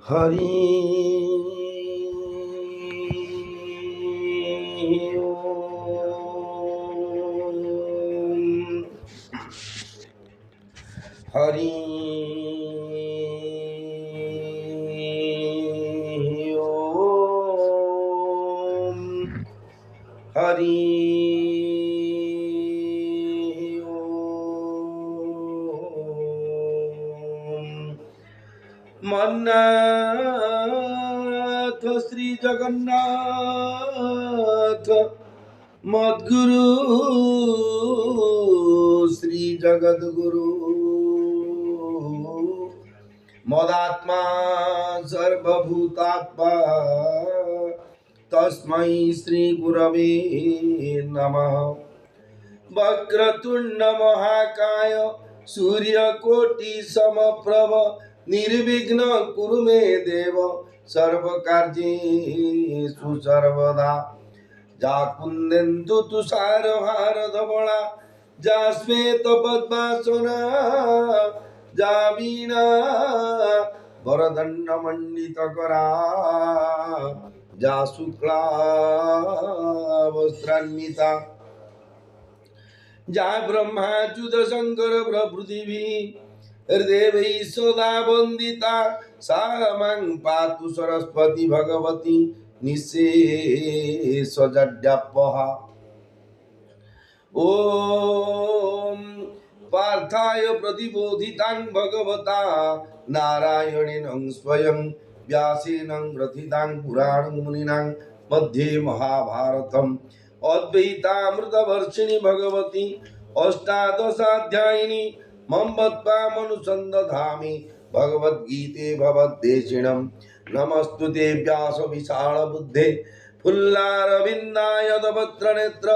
हरि ओम। हरि ओम। हरि ओम। मन्नाथ श्री जगन्नाथ मद्गुरु श्री जगद्गुरु मदात्मा सर्वभूतात्मा तस्मै श्री गुरवे नमः। वक्रतुंड महाकाय सूर्यकोटि समप्रभ निर्विघ्न कुरु मे देव सर्वकार्येषु सर्वदा। जा कुंदेन्दु तुषार हार धवला जा श्वेत पद्मासना जा वीणा वरदंड मंडित करा जा शुक्ला वस्त्रान्विता जा ब्रह्माच्युत शंकर प्रभृतिभि हृदय सदा वंदिता सा मां पातु सरस्वती भगवती निःशेषजड्यापहा। ओम पार्थाय प्रतिबोधितां भगवता नारायणेन स्वयं व्यासेन ग्रथितां पुराणमुनिनां मध्ये महाभारतम् अद्वैतामृतवर्षिणि भगवती अष्टादशाध्यायिनी मम्मत्वामनुसन्दधामि भगवद्गीते भवद्देशिणम्। नमस्तुते व्यास विशाल बुद्धे फुल्लारविन्दाय तवत्रनेत्र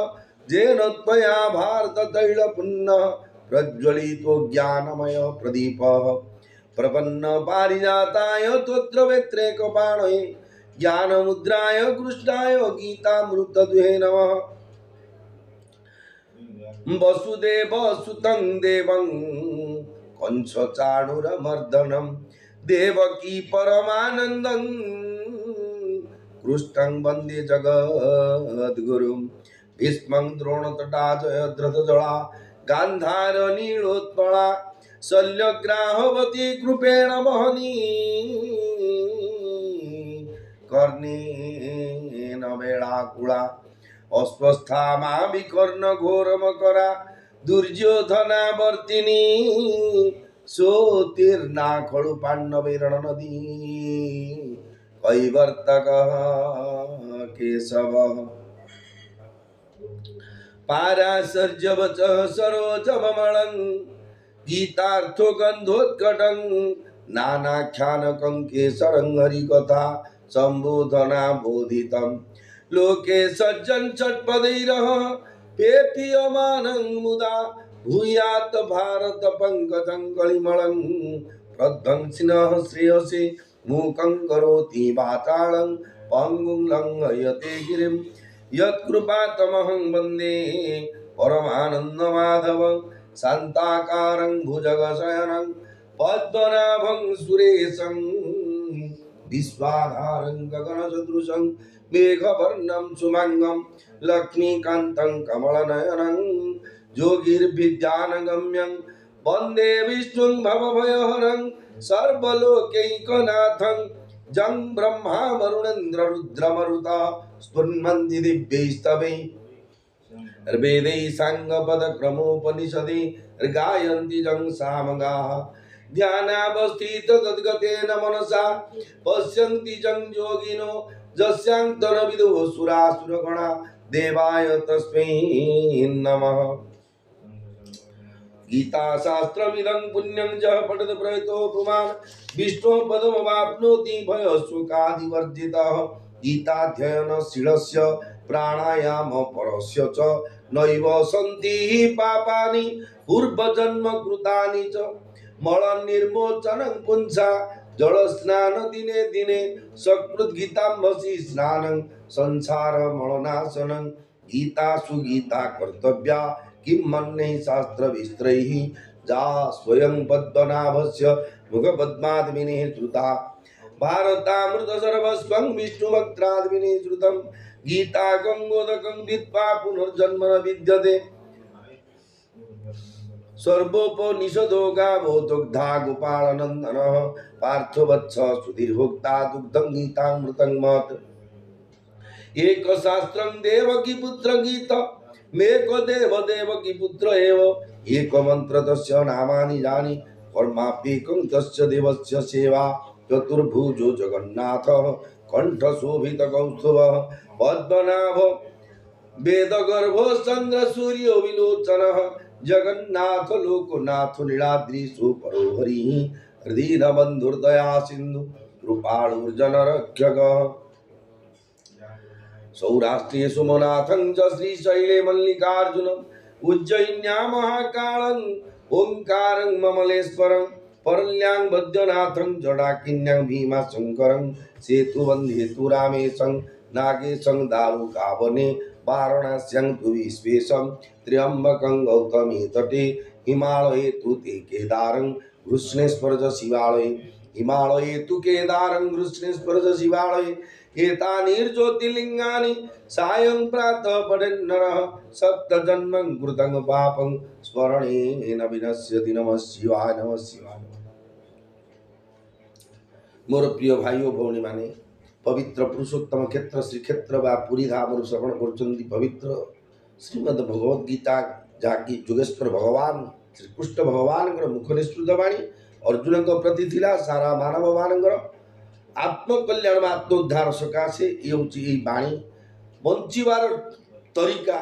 जेन त्वया भारत तैल पुण्य प्रज्वलितो ज्ञानमय प्रदीपः प्रपन्न पारिजाताय तोत्र वेत्रेकपाणये ज्ञानमुद्राय कृष्णाय गीतामृतदुहे नमः। वसुदेव सुतं देवं कंसचाणूरमर्दनं देवकी परमानन्दं कृष्णं वन्दे जगद्गुरुं। भीष्मं द्रोणतटा जयद्रथजला गान्धारनीलोत्पला शल्यग्राहवती कृपेण महनी कर्णेन वेलाकुला अस्वस्थामा विकर्ण घोरमकरा दुर्योधनावर्तिनी सोतीर्णा खलु पाण्डवैरणनदी कैवर्तकः केशवः पाराशर्यवचः सरोजममलं गीतार्थो गन्धोत्कटं नानाख्यानकं केसरं हरिकथा सम्बोधना बोधितं लोके सज्जन षट्पदैरः पेपीयमानं मुदा भूयात् भारत पंकजं कलिमलं प्रध्वंसिनः श्रेयसे मूकं करोति वाचालं पङ्गुं लङ्घयते गिरिं यत्कृपातमहं वन्दे परमानन्दमाधवं शान्ताकारं भुजगशयनं पद्मनाभं सुरेशं विश्वाधारं गगनसदृशं मेघवर्णं सुमङ्गं लक्ष्मीकान्तं कमलनयनं योगिर्विद्यानगम्यं वन्दे विष्णुं भवभयहरं सर्वलोकैकनाथं जं ब्रह्मा वरुणेन्द्र रुद्रमरुता स्तुन्वन्ति दिव्यैस्तवैः वेदैः साङ्गपदक्रमोपनिषदि गायन्ति जं सामगाः ध्यानावस्थित तद्गतेन मनसा पश्यन्ति जं योगिनो यस्यान्तरविदो सुरासुरगणा देवाय तस्मै नमः। गीता शास्त्रमिदं पुण्यं जः पठति प्रयतो पुमान् विष्णो पदमवाप्नोति भयशोकादिवर्जितः। गीताध्ययनशीलस्य प्राणायामपरस्य च नैव सन्ति पापानि पूर्वजन्मकृतानि च। मलनिर्मोचनं पुंसा जलस्नान दिने दिने सकृद्गीताम्बसि स्नानं संसारमलनाशनं। गीतासु गीता कर्तव्या किं मन्ये शास्त्रविस्त्रैः जा स्वयं पद्मनाभस्य मुखपद्माद् विनिः श्रुता। भारतामृत सर्वस्वं विष्णुवक्त्राद्विने श्रुतं गीता गंगोदकं विद्वा पुनर्जन्म न विद्यते सर्वोपनिषदो गावो दुग्धा गोपालनन्दनः पार्थवत्स सुधीर्भोक्ता दुग्धं गीतामृतं मत् एक शास्त्रं देवकी पुत्र गीत मेक देव देवकी पुत्र एव एक मंत्र तस्य नामानि जानि कर्माप्येकं तस्य देवस्य सेवा चतुर्भुजो जगन्नाथः कंठशोभित कौस्तुभः पद्मनाभ वेदगर्भ चंद्र सूर्य विलोचनः जगन्नाथ लोकनाथ नीलाद्रिषु परो हरिः हृदीनबन्धुर्दया सिन्धु कृपालुर्जनरक्षकः सौराष्ट्रे सोमनाथं च श्रीशैले मल्लिकार्जुनम् उज्जयिन्यां महाकालं ओंकारं ममलेश्वरं परल्यां वैद्यनाथं जडाकिन्यां भीमाशंकरं सेतुबन्धेतु रामेशं नागेशं दारुकावने वाराणस्यां तु विश्वेशं त्र्यम्बकं गौतमी तटे हिमालये तु ते केदारं कृष्णेश्वर च शिवालये हिमालये तु केदारं कृष्णेश्वर च शिवालये एतानिर्ज्योतिर्लिङ्गानि सायं प्रातः पठेन्नरः सप्तजन्मं कृतं पापं स्मरणेन विनश्यति नमः शिवाय नमः शिवाय। मोर प्रिय भाई और भौणी माने पवित्र पुरुषोत्तम क्षेत्र श्रीक्षेत्र बा पुरी धाम श्रवण कर पवित्र श्रीमद भगवद गीता जहाँकि जोगेश्वर भगवान श्रीकृष्ण भगवान मुख निःसृत वाणी अर्जुन प्रति थिला सारा मानव मानकर आत्मकल्याण आत्मोद्धार सकाशे ये बाणी बंचार तरीका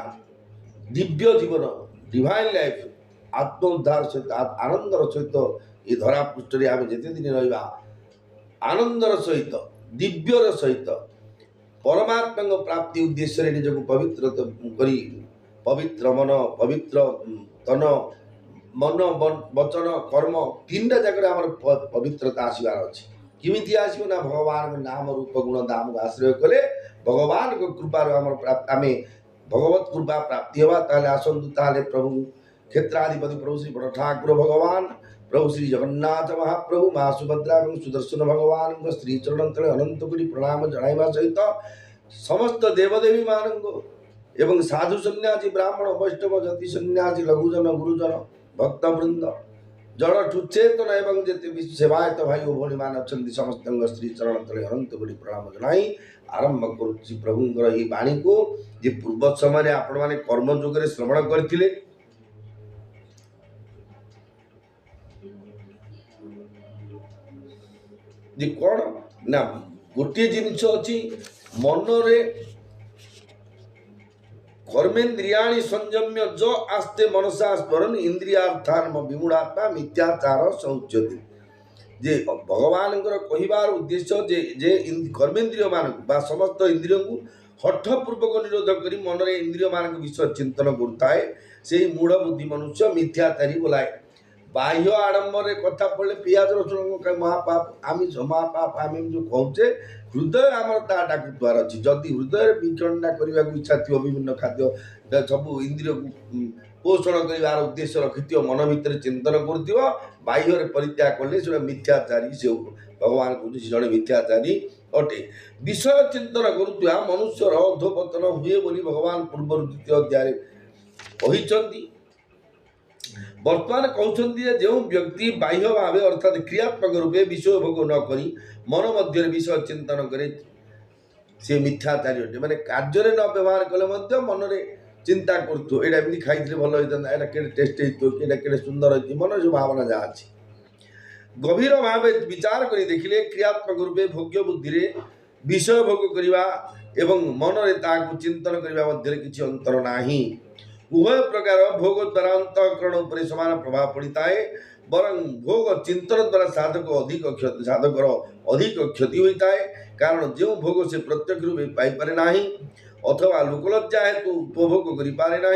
दिव्य जीवन डिवाइन लाइफ आत्मोद्धार सहित आनंदर सहित ये धरा पृष्ठ आम जिते दिन रहा आनंदर सहित दिव्यर सहित परमात्मा प्राप्ति उद्देश्य निजक पवित्र करी पवित्र मन पवित्र तन मन वचन कर्म तीन जगह आम पवित्रता आसबार अच्छी किमिति आसो ना भगवान नाम रूप गुण दाम आश्रय कले भगवान को कृपा आम भगवत कृपा प्राप्ति हवा ताले आसतु ताले प्रभु क्षेत्राधिपति प्रभु श्री बड़ ठाकुर भगवान प्रभु श्री जगन्नाथ महाप्रभु माँ सुभद्रा और सुदर्शन भगवान श्री चरण तले अनंत कोटि प्रणाम जणाइबा सहित समस्त देवदेवी मानक एवं साधु सन्यासी ब्राह्मण वैष्णव जति सन्यासी लघुजन गुरुजन भक्तवृंद जड़ ठुचेतन एवं जिते सेवायत भाई और भौणी मान अच्छा समस्त श्री चरण तले अनंत कोटि प्रणाम जनाई आरंभ करुच्ची प्रभुंर यही बाणी को जे पूर्व समय आपण मैंने कर्मयोगे श्रवण करते कौन ना गोटे जिनिस अच्छी मनरे कर्मेन्द्रियाणि संयम्य जो आस्ते मनसा स्मरण इंद्रियार्थान विमूढ़ात्मा मिथ्याचार सौच्यते जे भगवान कहबार उद्देश्य जे जे कर्मेन्द्रिय मान समस्त इंद्रिय को हठपूर्वक निरोध कर मन में इंद्रिय मान विषय चिंतन करुए से मूढ़ बुद्धि मनुष्य मिथ्याचारी बोलाए बाह्य आडम्बर कथा पड़े पियाज रसुण महापाप आमिष महापाप आम जो कहे हृदय आम डाकुद्वार अच्छी जदि हृदय विचरणा करने को इच्छा थी विभिन्न खाद्य सब इंद्रिय को पोषण कर उद्देश्य रखि मन भितर चिंतन कर बाह्य परित्याग कले से मिथ्याचारी से भगवान कहते जड़े मिथ्याचारी अटे विषय चिंतन करुवा मनुष्यर अधोपतन हुए बोली भगवान पूर्व द्वितीय अध्याय कहते वर्तमान कहते जो व्यक्ति बाह्य भाव अर्थात क्रियात्मक रूपे विषय भोग न करी मन मध्य विषय चिंतन करे से मिथ्याचारी अटे मैंने कार्य न व्यवहार कले मन में चिंता करूँ यहाँ एमती खाई भल होता है के टेस्ट होता सुंदर होती मन जो भावना जहाँ अच्छी गभीर भाव विचार कर देखिले क्रियात्मक रूपे भोग्य बुद्धि विषय भोग करने एवं मन में चिंतन करने मध्य किसी अंतर नहीं उभय प्रकार भोग द्वारा अंतःकरण उपर समान प्रभाव पड़ता है बरं भोग चिंतन द्वारा साधकर अधिक क्षति होता है कारण जो भोग से प्रत्यक्ष रूप पाइपे ना अथवा लोकलज्जा हेतु उपभोग करें ना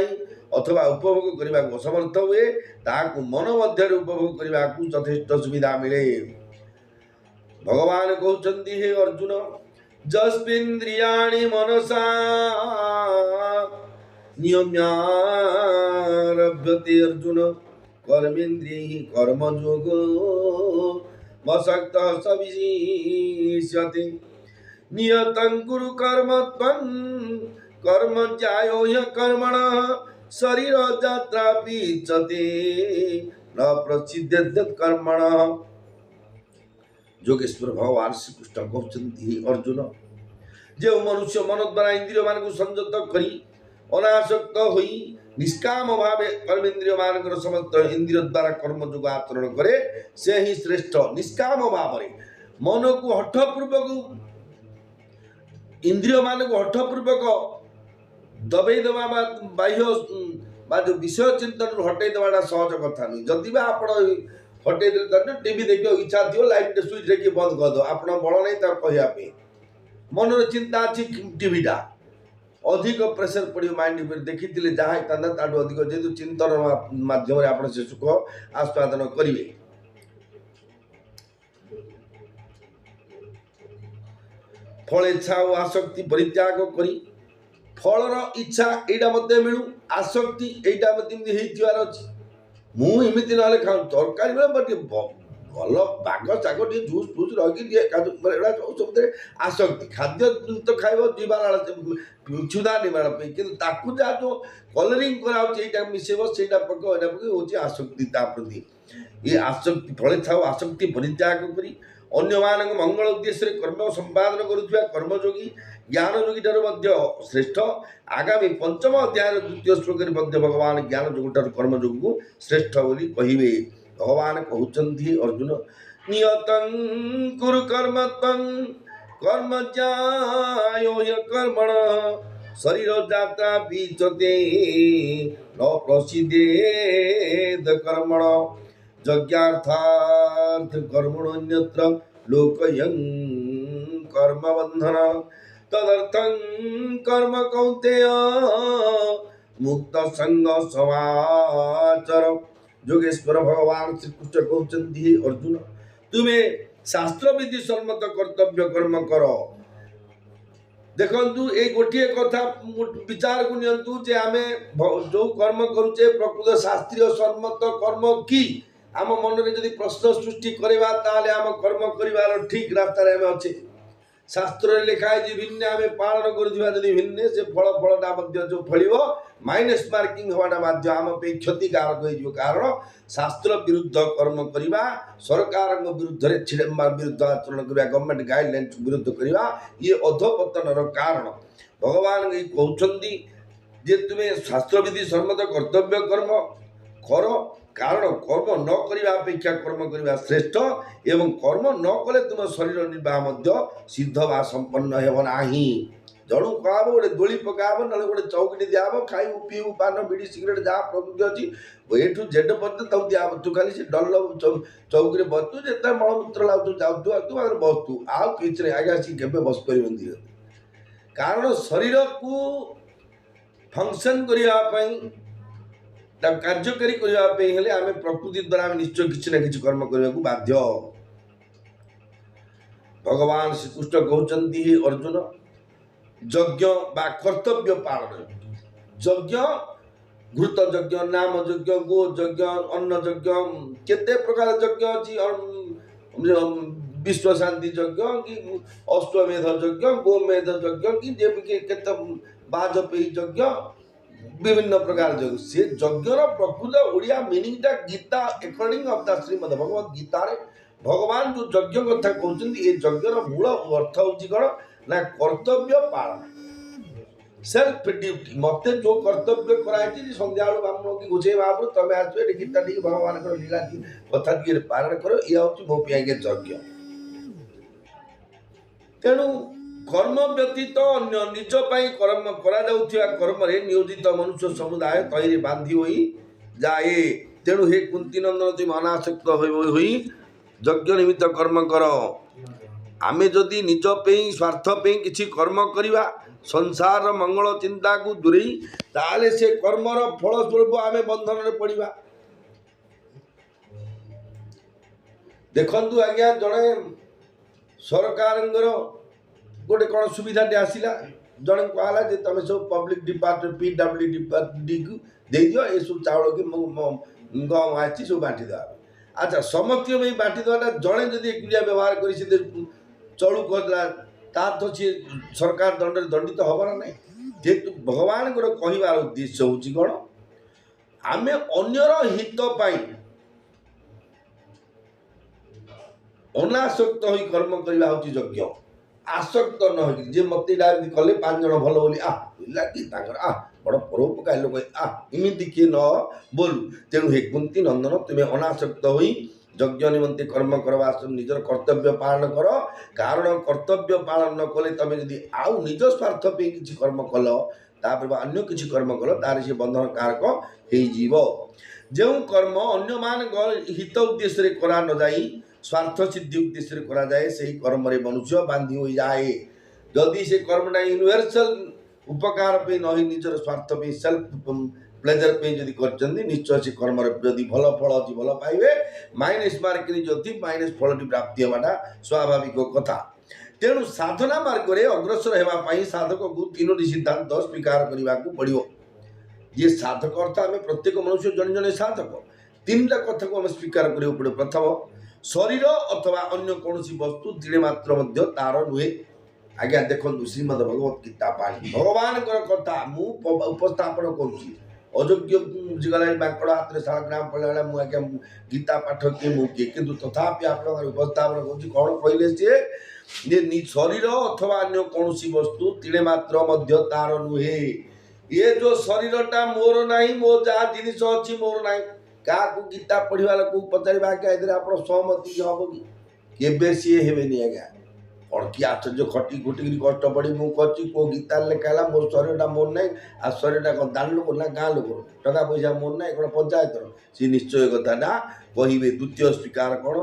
अथवा उपभोग करने को असमर्थ हुए ताकू मन मध्य उपभोग करने को यथेष्ट सुविधा मिले भगवान कहते हे अर्जुन जस्मिन्द्रियाणि मनसा नियम्यारभ्यते अर्जुन कर्मेन्द्रिय कर्मयोगो मशक्तः सविशिष्यते नियतं कुरु कर्म त्वं कर्म ज्यायो ह्यकर्मणः शरीर यात्रा पीचते न प्रसिद्ध्यत् कर्मणः। जोगेश्वर भगवान श्रीकृष्ण कहते अर्जुन जो मनुष्य मन द्वारा इंद्रिय मान को संयत करी अनासक्त होई निष्काम भाव कर्मेन्द्रिय मान समस्त इंद्रिय द्वारा कर्म जो आचरण करे से ही श्रेष्ठ। निष्काम भाव मन को हठपूर्वक इंद्रिय मान को हठपूर्वक दबे दबा बाह्य जो विषय चिंतन हटई देवाटा सहज कथा नहीं। जदि आप हटई दे टीवी देखिए इच्छा थी लाइट स्विच देखिए बंद करद आप बल नहीं कहवाई मनर चिंता अच्छी टीवीटा अधिक प्रेसर पड़ो माइंड देखी जहाँ था अधिक जेहतु चिंतन माध्यम आप से सुख आस्वादन करेंगे। फल इच्छा और आसक्ति परित्याग करी फलर इच्छा यहाँ मत मिलू आसक्ति यहाँ मत अच्छी मुझे ना खाऊ तरकारी भल बाग शाग जूस फूस रही सब आसक्ति खाद्य तो खाइब जीवार क्षुधा निवारण कि जहाँ जो कलरिंग कराया मिसेब से पक हूँ आसक्ति प्रति ये आसक्ति फल था आसक्ति परित्याग करी अन्य मान मंगल उद्देश्य कर्म संपादन करुवा कर्मयोगी ज्ञानयोगी ठार श्रेष्ठ। आगामी पंचम अध्याय द्वितीय श्लोक भगवान ज्ञानयोगी ठार कर्मयोगी को श्रेष्ठ बोली कहे। भगवान कहते अर्जुन नियतं कुरु कर्म त्वं कर्म ज्यायो ह्यकर्मणः शरीर यात्रा पीचते न प्रसिद्धेत् कर्मणः यज्ञार्थार्थ कर्मण्यत्र लोकयं कर्म बंधन तदर्थं कर्म कौन्तेय मुक्त संग समाचर। जोगेश्वर भगवान श्रीकृष्ण कहते अर्जुन तुम्हें शास्त्र विधि सम्मत कर्तव्य कर्म कर। देखु ये गोटे कथा विचार को नियंतु जे आमे जो कर्म करुचे प्रकृत शास्त्रीय सम्मत कर्म की आम मन में जब प्रश्न सृष्टि करवा ताले आम कर्म कर ठीक रास्तार अच्छे। शास्त्र लिखा है भिन्न आम पालन करी भिन्न से फल फलटा जो फल माइनस मार्किंग हवाटा आम क्षतिकारक हो कारण शास्त्र विरुद्ध कर्म करवा सरकार विरुद्ध छिड़ेम्बा विरुद्ध आचरण करवा गवर्नमेंट गाइडलाइन विरुद्ध करवा ये अधोपतन कारण। भगवान कहते जे तुम्हें शास्त्र विधि सम्मत कर्तव्य कर्म कर कारण कर्म न करने अपेक्षा कर्म करने श्रेष्ठ एवं कर्म न कले तुम शरीर निर्वाह सिद्ध व संपन्न होना। जणु कह गोटे दोली पकाब ना गोटे चौकटी दिहब खाइबू पीबू पान बीड़ी सिगरेट जहाँ प्रकृति अच्छी ए टू जेड पर्यटन तक दिहब तू खाली से डल चौकी बसतु जिते मलमूत्र लागू जाऊ बसतु आउ कि आगे आसिक के बस पार कारण शरीर को फंक्शन करने कार्यकारी करने आम प्रकृति द्वारा निश्चय किसी ना कि कर्म करने को बाध्य। भगवान श्रीकृष्ण कहते अर्जुन यज्ञ बा कर्तव्य पालन यज्ञ घृत यज्ञ नाम यज्ञ गो यज्ञ अन्न यज्ञ केते प्रकार यज्ञ अच्छी विश्व शांति यज्ञ कि अश्वमेध यज्ञ गोमेध यज्ञ कि केते बाजपेयी यज्ञ विभिन्न प्रकार यज्ञ से यज्ञर प्रकृत ओडिया मीनिंगटा Gita according of the Shrimad Bhagavad Gita रे भगवान जो यज्ञ कथा कहते ये यज्ञर मूल अर्थ हूँ कौन ना कर्तव्य पालन सेल्फ ड्यूटी मत जो कर्तव्य कराई संध्या ब्राह्मण की गुछे महाप्रभु तुम आसो गीता टी भगवान लीला कथा टी पारण कर यह हूँ मो यज्ञ। तेणु कर्म व्यतीत अन्य निज कर्म कर्म नियोजित मनुष्य समुदाय तैरी बांधी हो जाए। तेणु हे कुंती नंदन तुम अनासक्त हो यज्ञ निमित्त कर्म कर। आमे जदि निज स्वार्थ किसी कर्म करवा संसार मंगल चिंता को दूरे ताले से कर्मर फलस्वरूप आमे बंधन में पड़ा। देखु आज्ञा जड़े सरकार गोटे कौन सुविधा आसला जड़े कहला तुम सब पब्लिक डिपार्टमेंट PWD को दे दियो ये सब चाउल की गम आई सब बांटी देवा ଆଚ୍ଛା ସମସ୍ତଙ୍କ ପାଇଁ ବାଣ୍ଟି ଦେବାଟା ଜଣେ ଯଦି ଏକୁଟିଆ ବ୍ୟବହାର କରି ସେ ଚଳୁ କରିଦେଲା ତାର ତ ସିଏ ସରକାର ଦଣ୍ଡରେ ଦଣ୍ଡିତ ହବ ନା ନାହିଁ। ଯେହେତୁ ଭଗବାନଙ୍କର କହିବାର ଉଦ୍ଦେଶ୍ୟ ହେଉଛି କ'ଣ, ଆମେ ଅନ୍ୟର ହିତ ପାଇଁ ଅନାସକ୍ତ ହୋଇ କର୍ମ କରିବା ହେଉଛି ଯଜ୍ଞ। ଆସକ୍ତ ନ ହେଇକି ଯେ ମତେ ଏଇଟା ଏମିତି କଲେ 5 ଜଣ ଭଲ ବୋଲି ବୁଝିଲା କି ତାଙ୍କର ବଡ଼ ପରୋପକାରୀ ଲୋକ ଏମିତି କିଏ ନ ବୋଲୁ। ତେଣୁ ହେ କୁନ୍ତୀ ନନ୍ଦନ ତୁମେ ଅନାସକ୍ତ ହୋଇ ଯଜ୍ଞ ନିମନ୍ତେ କର୍ମ କରିବା ନିଜର କର୍ତ୍ତବ୍ୟ ପାଳନ କର। କାରଣ କର୍ତ୍ତବ୍ୟ ପାଳନ ନ କଲେ ତମେ ଯଦି ଆଉ ନିଜ ସ୍ୱାର୍ଥ ପାଇଁ କିଛି କର୍ମ କଲ ତାପରେ ବା ଅନ୍ୟ କିଛି କର୍ମ କଲ ତାହେଲେ ସେ ବନ୍ଧନ କାରକ ହେଇଯିବ। ଯେଉଁ କର୍ମ ଅନ୍ୟମାନଙ୍କ ହିତ ଉଦ୍ଦେଶ୍ୟରେ କରା ନ ଯାଇ ସ୍ୱାର୍ଥ ସିଦ୍ଧି ଉଦ୍ଦେଶ୍ୟରେ କରାଯାଏ ସେହି କର୍ମରେ ମନୁଷ୍ୟ ବାନ୍ଧି ହୋଇଯାଏ। ଯଦି ସେ କର୍ମଟା ୟୁନିଭର୍ସାଲ ଉପକାର ପାଇଁ ନ ହୋଇ ନିଜର ସ୍ୱାର୍ଥ ପାଇଁ ସେଲ୍ଫ ପ୍ଲେଜର ପାଇଁ ଯଦି କରିଛନ୍ତି ନିଶ୍ଚୟ ସେ କର୍ମରେ ଯଦି ଭଲ ଫଳ ଅଛି ଭଲ ପାଇବେ, ମାଇନସ୍ ମାର୍କରେ ଯଦି ମାଇନସ୍ ଫଳଟି ପ୍ରାପ୍ତି ହେବାଟା ସ୍ୱାଭାବିକ କଥା। ତେଣୁ ସାଧନା ମାର୍ଗରେ ଅଗ୍ରସର ହେବା ପାଇଁ ସାଧକକୁ 3ଟି ସିଦ୍ଧାନ୍ତ ସ୍ୱୀକାର କରିବାକୁ ପଡ଼ିବ। ଯିଏ ସାଧକ ଅର୍ଥ ଆମେ ପ୍ରତ୍ୟେକ ମନୁଷ୍ୟ ଜଣେ ଜଣେ ସାଧକ। 3ଟା କଥାକୁ ଆମେ ସ୍ୱୀକାର କରିବାକୁ ପଡ଼ିବ। ପ୍ରଥମ, ଶରୀର ଅଥବା ଅନ୍ୟ କୌଣସି ବସ୍ତୁ ତିଳେ ମାତ୍ର ମଧ୍ୟ ତାର ନୁହେଁ। ଆଜ୍ଞା ଦେଖନ୍ତୁ ଶ୍ରୀମଦ ଭଗବତ ଗୀତା ବାଣୀ ଭଗବାନଙ୍କର କଥା ମୁଁ ଉପସ୍ଥାପନ କରୁଛି। ଅଯୋଗ୍ୟ ବୁଝିଗଲା ମାଙ୍କଡ଼ ହାତରେ ଶାଳଗ୍ରାମ ପଡ଼ିଲା ବେଳେ ମୁଁ ଆଜ୍ଞା ଗୀତା ପାଠ କିଏ ମୁଁ କିଏ, କିନ୍ତୁ ତଥାପି ଆପଣଙ୍କର ଉପସ୍ଥାପନ କରୁଛି। କ'ଣ କହିଲେ ସିଏ ଯେ ଶରୀର ଅଥବା ଅନ୍ୟ କୌଣସି ବସ୍ତୁ ତିଳେ ମାତ୍ର ମଧ୍ୟ ତାର ନୁହେଁ। ଏ ଯୋଉ ଶରୀରଟା ମୋର ନାହିଁ, ମୋ ଯାହା ଜିନିଷ ଅଛି ମୋର ନାହିଁ। କାହାକୁ ଗୀତା ପଢ଼ିବା ଲୋକକୁ ପଚାରିବା ଆଜ୍ଞା ଏଥିରେ ଆପଣ ସହମତି ହବ କି? କେବେ ସିଏ ହେବେନି ଆଜ୍ଞା। କ'ଣ କି ଆଶ୍ଚର୍ଯ୍ୟ ଖଟି ଖୁଟିକିରି କଷ୍ଟ ପଡ଼ି ମୁଁ କରିଛି କେଉଁ ଗୀତାରେ ଲେଖା ହେଲା ମୋର ଶରୀରଟା ମୋର ନାହିଁ। ଆଉ ଶରୀରଟା କ'ଣ ଦାନ ଲୋକ ନା ଗାଁ ଲୋକ? ଟଙ୍କା ପଇସା ମୋର ନାହିଁ କ'ଣ ପଞ୍ଚାୟତର? ସିଏ ନିଶ୍ଚୟ କଥାଟା କହିବେ। ଦ୍ୱିତୀୟ ସ୍ୱୀକାର କ'ଣ,